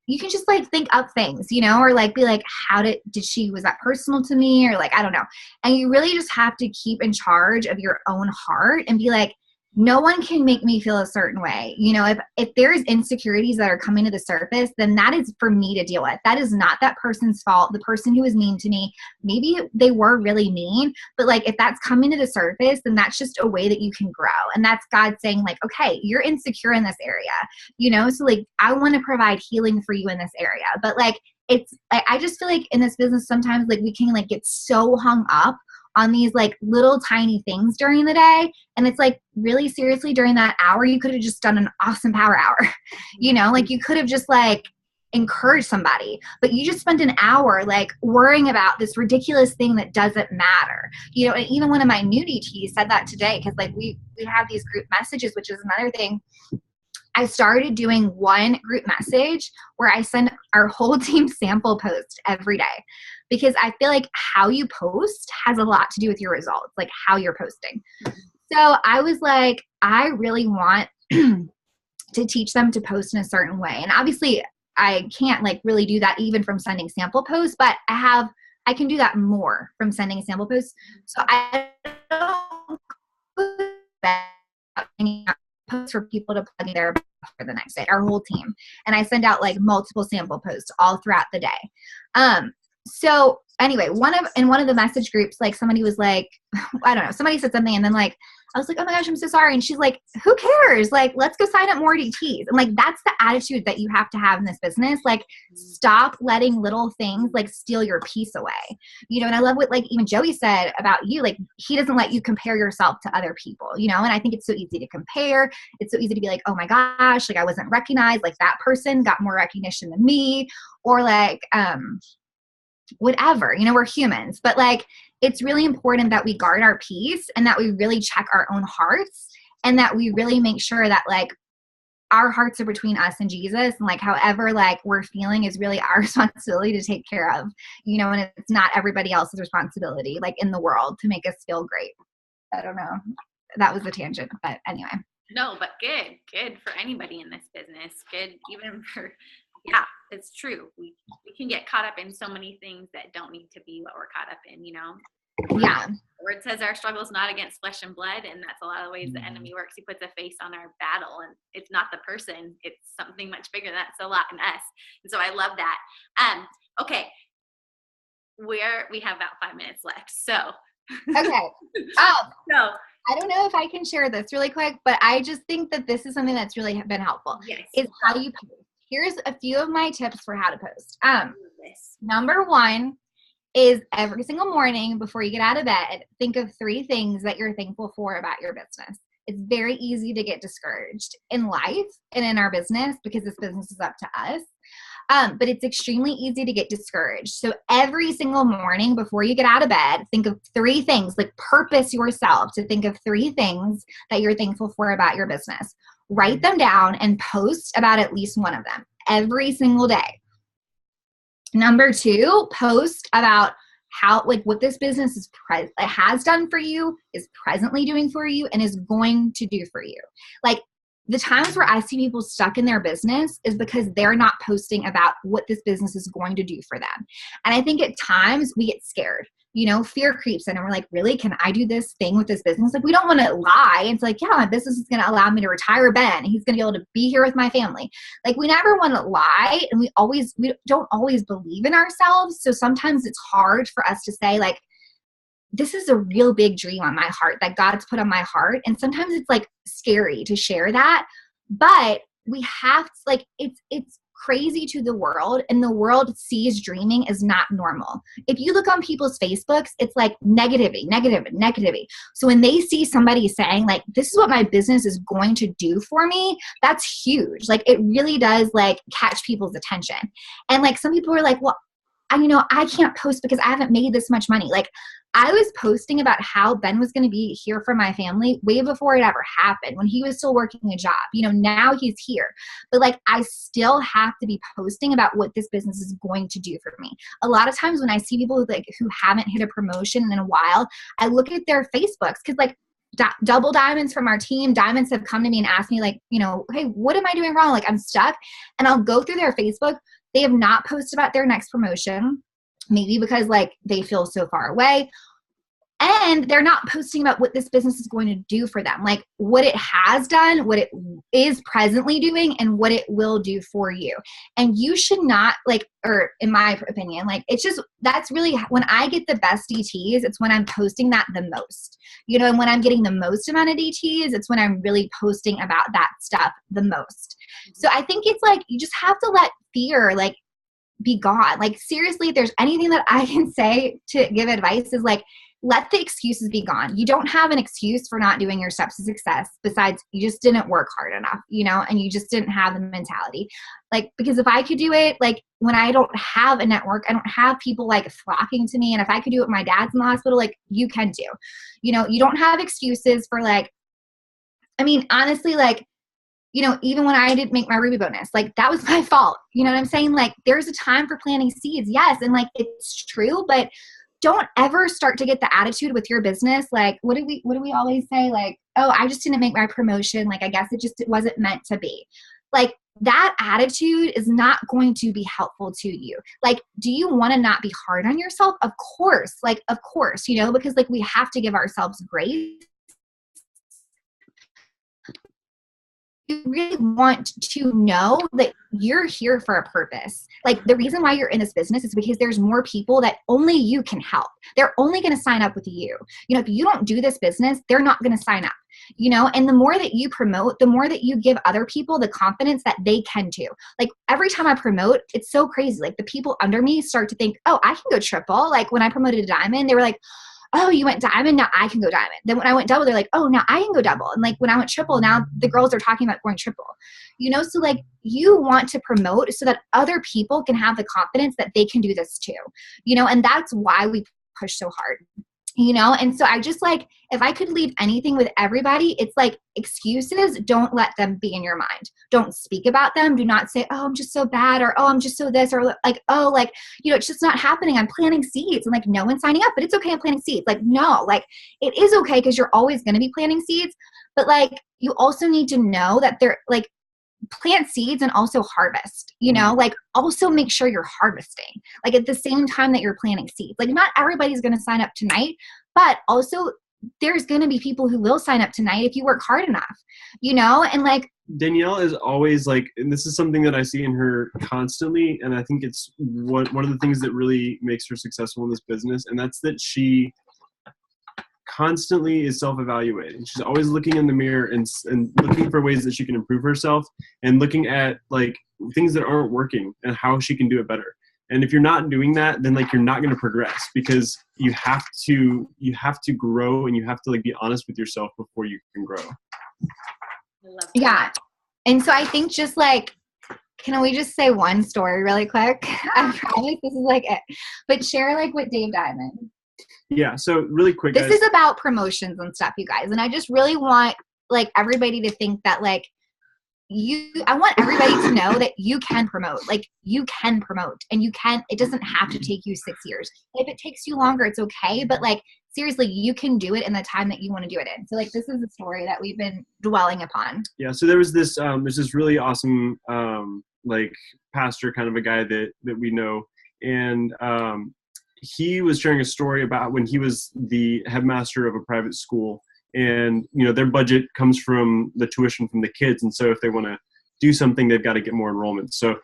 you can just like think up things, you know, or like be like, was that personal to me? Or like, I don't know. And you really just have to keep in charge of your own heart and be like, no one can make me feel a certain way. You know, if there's insecurities that are coming to the surface, then that is for me to deal with. That is not that person's fault. The person who was mean to me, maybe they were really mean, but like if that's coming to the surface, then that's just a way that you can grow. And that's God saying like, okay, you're insecure in this area, you know? So like, I want to provide healing for you in this area. But like, I just feel like in this business, sometimes like we can like get so hung up on these like little tiny things during the day. And it's like, really seriously, during that hour, you could have just done an awesome power hour, you know, like you could have just like encouraged somebody, but you just spent an hour like worrying about this ridiculous thing that doesn't matter, you know. And even one of my new DTs said that today, because like we have these group messages, which is another thing. I started doing one group message where I send our whole team sample post every day, because I feel like how you post has a lot to do with your results, like how you're posting. So I was like, I really want to teach them to post in a certain way. And obviously I can't like really do that even from sending sample posts, but I can do that more from sending a sample post. So I don't put that posts for people to plug in there for the next day, our whole team. And I send out like multiple sample posts all throughout the day. So anyway, one of the message groups, like somebody was like, I don't know, somebody said something, and then like, I was like, oh my gosh, I'm so sorry. And she's like, who cares? Like, let's go sign up more DTs. And like, that's the attitude that you have to have in this business. Like, stop letting little things like steal your peace away, you know? And I love what like even Joey said about you, like he doesn't let you compare yourself to other people, you know? And I think it's so easy to compare. It's so easy to be like, oh my gosh, like I wasn't recognized, like that person got more recognition than me, or like, whatever, you know, we're humans, but like, it's really important that we guard our peace and that we really check our own hearts, and that we really make sure that like our hearts are between us and Jesus, and like however like we're feeling is really our responsibility to take care of, you know, and it's not everybody else's responsibility like in the world to make us feel great. I don't know. That was a tangent, but anyway. No, but good for anybody in this business. Good even for, yeah, it's true. We can get caught up in so many things that don't need to be what we're caught up in, you know? Yeah. Where it says our struggle is not against flesh and blood, and that's a lot of the ways the enemy works. He puts a face on our battle, and it's not the person, it's something much bigger. That's a lot in us. And so I love that. Okay. We have about 5 minutes left. So okay. So I don't know if I can share this really quick, but I just think that this is something that's really been helpful. Yes. Is how you post. Here's a few of my tips for how to post. Number one is every single morning before you get out of bed, think of 3 things that you're thankful for about your business. It's very easy to get discouraged in life and in our business because this business is up to us. But it's extremely easy to get discouraged. So every single morning before you get out of bed, think of 3 things, like purpose yourself to think of 3 things that you're thankful for about your business. Write them down and post about at least one of them every single day. Number 2, post about how, like what this business has done for you, is presently doing for you, and is going to do for you. Like, the times where I see people stuck in their business is because they're not posting about what this business is going to do for them. And I think at times we get scared, you know, fear creeps in and we're like, really, can I do this thing with this business? Like, we don't want to lie. It's like, yeah, my business is going to allow me to retire Ben. He's going to be able to be here with my family. Like, we never want to lie, and we don't always believe in ourselves. So sometimes it's hard for us to say like, this is a real big dream on my heart that God's put on my heart. And sometimes it's like scary to share that, but we have to, like, it's crazy to the world, and the world sees dreaming as not normal. If you look on people's Facebooks, it's like negativity, negativity, negativity. So when they see somebody saying like, this is what my business is going to do for me, that's huge. Like it really does like catch people's attention. And like some people are like, well, I can't post because I haven't made this much money. Like I was posting about how Ben was going to be here for my family way before it ever happened, when he was still working a job. Now he's here. But like I still have to be posting about what this business is going to do for me. A lot of times when I see people who haven't hit a promotion in a while, I look at their Facebooks, because like double diamonds from our team, diamonds have come to me and asked me like, hey, what am I doing wrong? Like I'm stuck. And I'll go through their Facebook. They have not posted about their next promotion, maybe because like they feel so far away, and they're not posting about what this business is going to do for them, like what it has done, what it is presently doing, and what it will do for you. And you should not or in my opinion, like that's really when I get the best DTs, it's when I'm posting that the most, and when I'm getting the most amount of DTs, it's when I'm really posting about that stuff the most. So I think it's like, you just have to let fear like be gone. Like seriously, if there's anything that I can say to give advice is like, let the excuses be gone. You don't have an excuse for not doing your steps to success besides you just didn't work hard enough, and you just didn't have the mentality. Like, because if I could do it, like when I don't have a network, I don't have people like flocking to me. And if I could do it, my dad's in the hospital, like you can do, you don't have excuses for like, honestly, like, even when I didn't make my Ruby bonus, like that was my fault. You know what I'm saying? Like there's a time for planting seeds. Yes. And like, it's true, but don't ever start to get the attitude with your business. Like, what do we always say? Like, oh, I just didn't make my promotion. Like, I guess it wasn't meant to be. Like that attitude is not going to be helpful to you. Like, do you want to not be hard on yourself? Of course, because like we have to give ourselves grace. You really want to know that you're here for a purpose. Like the reason why you're in this business is because there's more people that only you can help. They're only going to sign up with you. If you don't do this business, they're not going to sign up. And the more that you promote, the more that you give other people the confidence that they can too. Like every time I promote, it's so crazy. Like the people under me start to think, oh, I can go triple. Like when I promoted a diamond, they were like, oh, you went diamond, now I can go diamond. Then when I went double, they're like, oh, now I can go double. And like when I went triple, now the girls are talking about going triple. So like you want to promote so that other people can have the confidence that they can do this too. And that's why we push so hard. And so I just like, if I could leave anything with everybody, it's like excuses, don't let them be in your mind. Don't speak about them. Do not say, oh, I'm just so bad, or, oh, I'm just so this, or like, oh, like, it's just not happening. I'm planting seeds. And like, no one's signing up, but it's okay. I'm planting seeds. Like, no, like it is okay because you're always going to be planting seeds. But like, you also need to know that they're like, plant seeds and also harvest, like also make sure you're harvesting like at the same time that you're planting seeds. Like not everybody's going to sign up tonight, but also there's going to be people who will sign up tonight if you work hard enough, and like Danielle is always like, and this is something that I see in her constantly. And I think it's one of the things that really makes her successful in this business. And that's that she constantly is self-evaluating. She's always looking in the mirror and looking for ways that she can improve herself and looking at like things that aren't working and how she can do it better. And if you're not doing that, then like you're not going to progress, because you have to grow, and you have to like be honest with yourself before you can grow. Yeah. And so I think just like, can we just say one story really quick? I promise this is like it, but share like what Dave Diamond. Yeah, so really quick. This is about promotions and stuff, you guys. And I just really want like everybody to think that like I want everybody to know that you can promote. Like you can promote, and it doesn't have to take you 6 years. If it takes you longer, it's okay. But like seriously, you can do it in the time that you want to do it in. So like this is a story that we've been dwelling upon. Yeah, so there's this really awesome like pastor kind of a guy that we know, and he was sharing a story about when he was the headmaster of a private school, and their budget comes from the tuition from the kids, and so if they want to do something, they've got to get more enrollment. So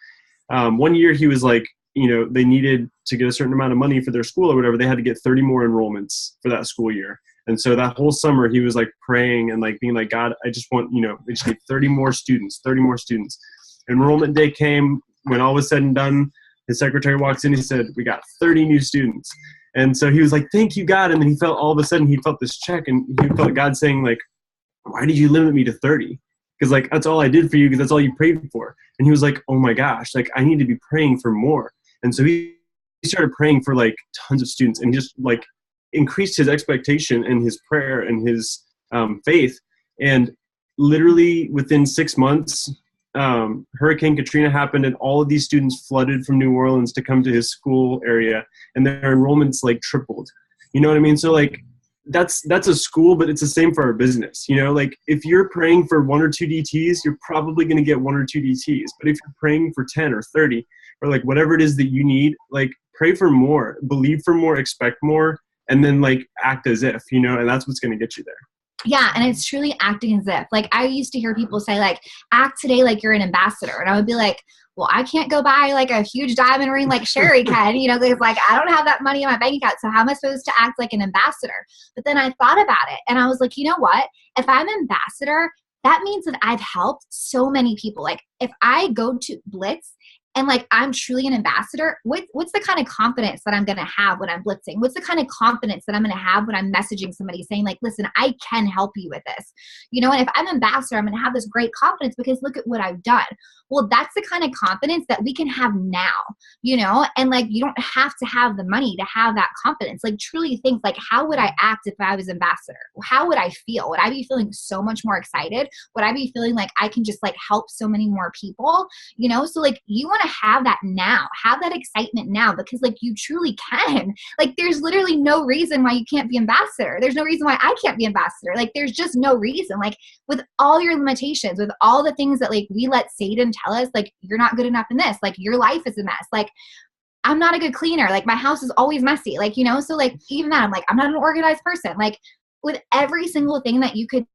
one year he was like, they needed to get a certain amount of money for their school or whatever. They had to get 30 more enrollments for that school year. And so that whole summer he was like praying and like being like, God, I just want, I just need 30 more students. Enrollment day came, when all was said and done, his secretary walks in, he said, we got 30 new students. And so he was like, thank you, God. And then he felt, all of a sudden he felt this check, and he felt God saying like, why did you limit me to 30? Because like, that's all I did for you, because that's all you prayed for. And he was like, oh my gosh, like I need to be praying for more. And so he started praying for like tons of students, and just like increased his expectation and his prayer and his faith. And literally within 6 months, Hurricane Katrina happened, and all of these students flooded from New Orleans to come to his school area, and their enrollments like tripled. You know what I mean? So like that's a school, but it's the same for our business. You know, like if you're praying for 1 or 2 DTs, you're probably going to get 1 or 2 DTs. But if you're praying for 10 or 30 or like whatever it is that you need, like pray for more, believe for more, expect more, and then like act as if, you know, and that's what's going to get you there. Yeah. And it's truly acting as if. Like I used to hear people say like, act today like you're an ambassador. And I would be like, well, I can't go buy like a huge diamond ring like Sherry can, you know, because like I don't have that money in my bank account. So how am I supposed to act like an ambassador? But then I thought about it, and I was like, you know what? If I'm an ambassador, that means that I've helped so many people. Like if I go to Blitz and like I'm truly an ambassador, what's the kind of confidence that I'm going to have when I'm blitzing? What's the kind of confidence that I'm going to have when I'm messaging somebody saying like, listen, I can help you with this, you know? And if I'm an ambassador, I'm going to have this great confidence because look at what I've done. Well, that's the kind of confidence that we can have now, you know? And like, you don't have to have the money to have that confidence. Like truly think like, how would I act if I was ambassador? How would I feel? Would I be feeling so much more excited? Would I be feeling like I can just like help so many more people, you know? So like you want to have that now, have that excitement now, because like you truly can. Like there's literally no reason why you can't be ambassador. There's no reason why I can't be ambassador. Like there's just no reason. Like with all your limitations, with all the things that like we let Satan tell us, like you're not good enough in this, like your life is a mess, like I'm not a good cleaner, like my house is always messy, like, you know, so like even that, I'm like, I'm not an organized person. Like with every single thing that you could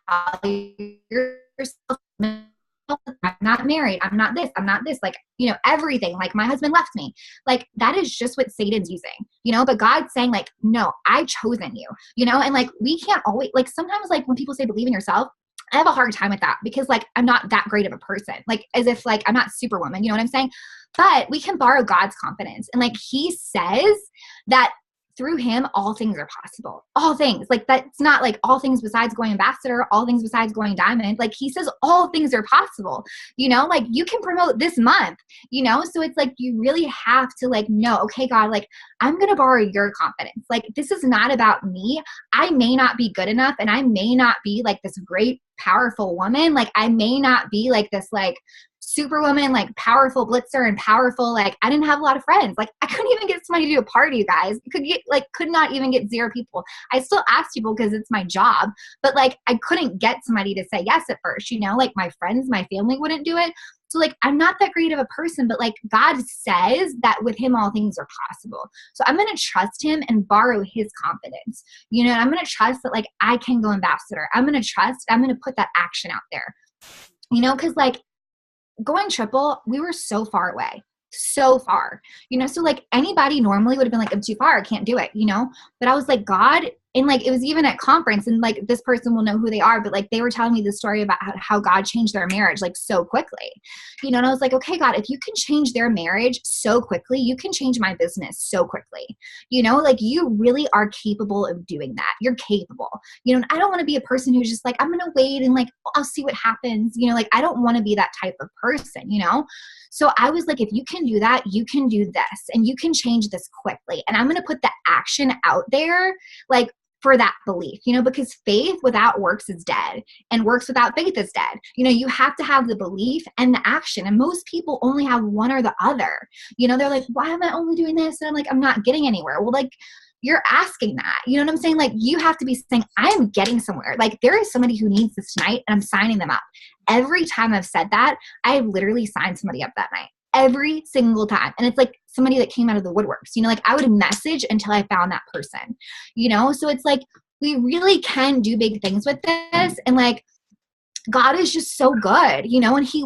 tell yourself, I'm not married, I'm not this, like, you know, everything, like my husband left me, like that is just what Satan's using, you know, but God's saying like, no, I've chosen you, you know, and like we can't always, like sometimes like when people say believe in yourself, I have a hard time with that because like I'm not that great of a person, like as if like I'm not Superwoman, you know what I'm saying? But we can borrow God's confidence, and like he says that through him all things are possible, all things. Like that's not like all things besides going ambassador, all things besides going diamond. Like he says all things are possible, you know, like you can promote this month, you know? So it's like you really have to like know, okay, God, like I'm going to borrow your confidence. Like this is not about me. I may not be good enough, and I may not be like this great powerful woman. Like I may not be like this like Superwoman, like powerful blitzer and powerful, like I didn't have a lot of friends. Like I couldn't even get somebody to do a party, you guys. Could not even get 0 people. I still asked people because it's my job, but like I couldn't get somebody to say yes at first, you know, like my friends, my family wouldn't do it. So like I'm not that great of a person, but like God says that with him all things are possible. So I'm going to trust him and borrow his confidence, you know, and I'm going to trust that like I can go ambassador. I'm going to put that action out there, you know, because like going triple, we were so far away, so far, you know, so like anybody normally would have been like, I'm too far, I can't do it, you know, but I was like, God, and like it was even at conference, and like this person will know who they are, but like they were telling me the story about how God changed their marriage like so quickly, you know, and I was like, okay, God, if you can change their marriage so quickly, you can change my business so quickly, you know, like you really are capable of doing that. You're capable, you know, and I don't want to be a person who's just like, I'm going to wait and like, I'll see what happens, you know, like I don't want to be that type of person, you know? So I was like, if you can do that, you can do this, and you can change this quickly. And I'm going to put the action out there, like for that belief, you know, because faith without works is dead, and works without faith is dead. You know, you have to have the belief and the action. And most people only have one or the other. You know, they're like, why am I only doing this? And I'm like, I'm not getting anywhere. Well, like, you're asking that, you know what I'm saying? Like you have to be saying, I am getting somewhere. Like there is somebody who needs this tonight, and I'm signing them up. Every time I've said that, I've literally signed somebody up that night. Every single time. And it's like somebody that came out of the woodworks, you know, like I would message until I found that person, you know? So it's like, we really can do big things with this. And like, God is just so good, you know, and he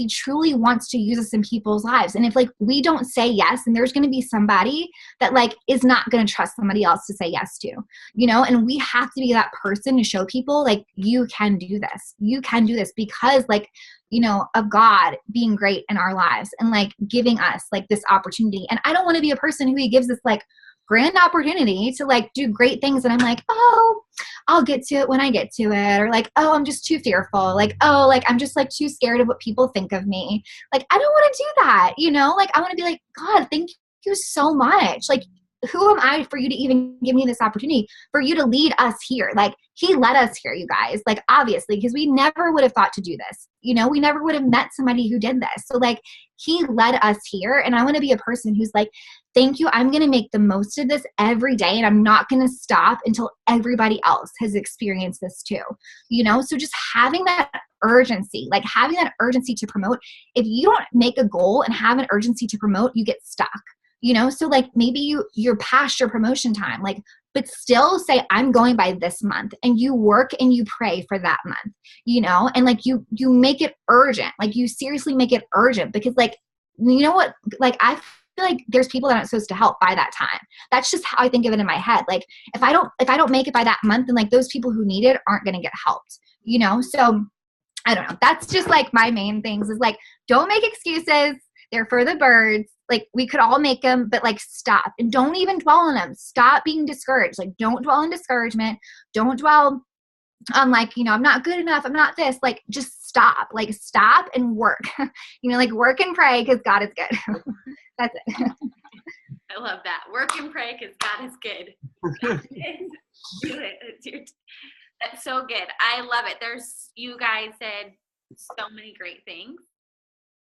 truly wants to use us in people's lives. And if like we don't say yes, and there's going to be somebody that like is not going to trust somebody else to say yes to, you know, and we have to be that person to show people like you can do this. You can do this because like, you know, of God being great in our lives and like giving us like this opportunity. And I don't want to be a person who he gives this like grand opportunity to like do great things. And I'm like, oh, I'll get to it when I get to it. Or like, oh, I'm just too fearful. Like, oh, like I'm just like too scared of what people think of me. Like, I don't want to do that. You know, like I want to be like, God, thank you so much. Like, who am I for you to even give me this opportunity for you to lead us here? Like he led us here, you guys, like obviously, because we never would have thought to do this. You know, we never would have met somebody who did this. So like he led us here. And I want to be a person who's like, thank you. I'm going to make the most of this every day. And I'm not going to stop until everybody else has experienced this too. You know, so just having that urgency, like having that urgency to promote. If you don't make a goal and have an urgency to promote, you get stuck. You know, so like maybe you're past your promotion time, like, but still say, I'm going by this month, and you work and you pray for that month, you know, and like you make it urgent, like you seriously make it urgent because like, you know what, like I feel like there's people that aren't supposed to help by that time. That's just how I think of it in my head. Like if I don't make it by that month, then like those people who need it aren't going to get helped, you know? So I don't know. That's just like my main things is like, don't make excuses. They're for the birds. Like we could all make them, but like stop and don't even dwell on them. Stop being discouraged. Like don't dwell on discouragement. Don't dwell on like, you know, I'm not good enough. I'm not this. Like just stop. Like stop and work. You know, like work and pray because God is good. That's it. I love that. Work and pray because God is good. Do it. That's so good. I love it. You guys said so many great things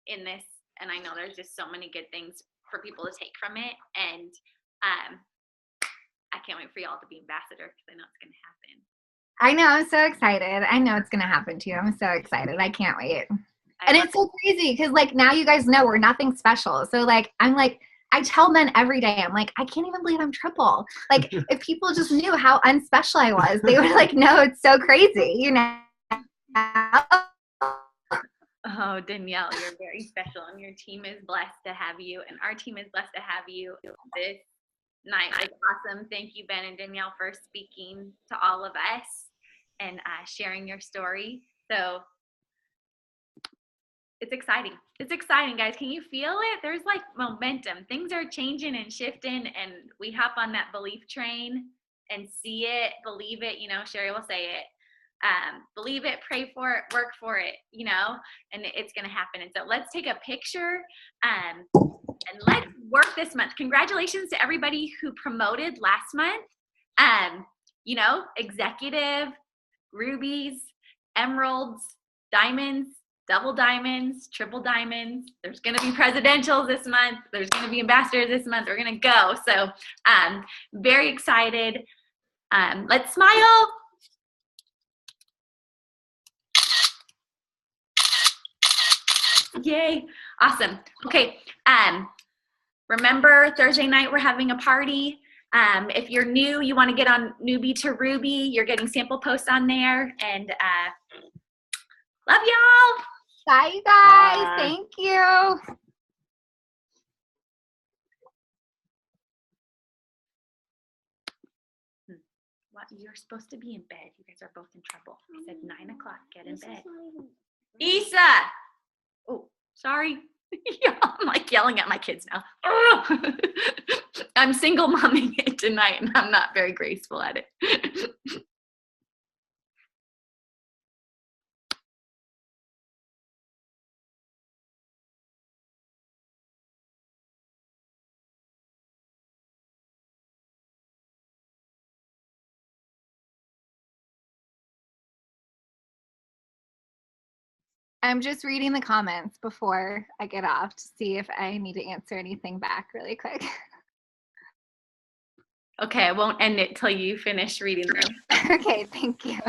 in this. And I know there's just so many good things for people to take from it. And I can't wait for y'all to be ambassador because I know it's going to happen. I know. I'm so excited. I know it's going to happen too. I'm so excited. I can't wait. And it's so crazy because like now you guys know we're nothing special. So like I'm like, I tell men every day, I'm like, I can't even believe I'm triple. Like if people just knew how unspecial I was, they would like, no, it's so crazy, you know? Oh, Danielle, you're very special, and your team is blessed to have you, and our team is blessed to have you. This night was awesome. Thank you, Ben and Danielle, for speaking to all of us and sharing your story. So it's exciting. It's exciting, guys. Can you feel it? There's like momentum. Things are changing and shifting, and we hop on that belief train and see it, believe it. You know, Sherry will say it. Believe it, pray for it, work for it, you know, and it's going to happen. And so let's take a picture and let's work this month. Congratulations to everybody who promoted last month. You know, executive, rubies, emeralds, diamonds, double diamonds, triple diamonds. There's going to be presidentials this month. There's going to be ambassadors this month. We're going to go. So very excited. Let's smile. Yay. Awesome. Okay. Remember Thursday night, we're having a party. If you're new, you want to get on Newbie to Ruby, you're getting sample posts on there. And love y'all. Bye, you guys. Bye. Thank you. What? You're supposed to be in bed. You guys are both in trouble. I said 9 o'clock. Get in bed. Issa. Oh, sorry. Yeah, I'm like yelling at my kids now. I'm single momming it tonight, and I'm not very graceful at it. I'm just reading the comments before I get off to see if I need to answer anything back really quick. Okay, I won't end it till you finish reading them. Okay, thank you.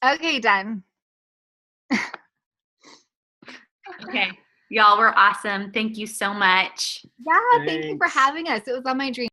Okay, done. Okay. Y'all were awesome. Thank you so much. Yeah, thank you for Thanks. having us. It was on my dream.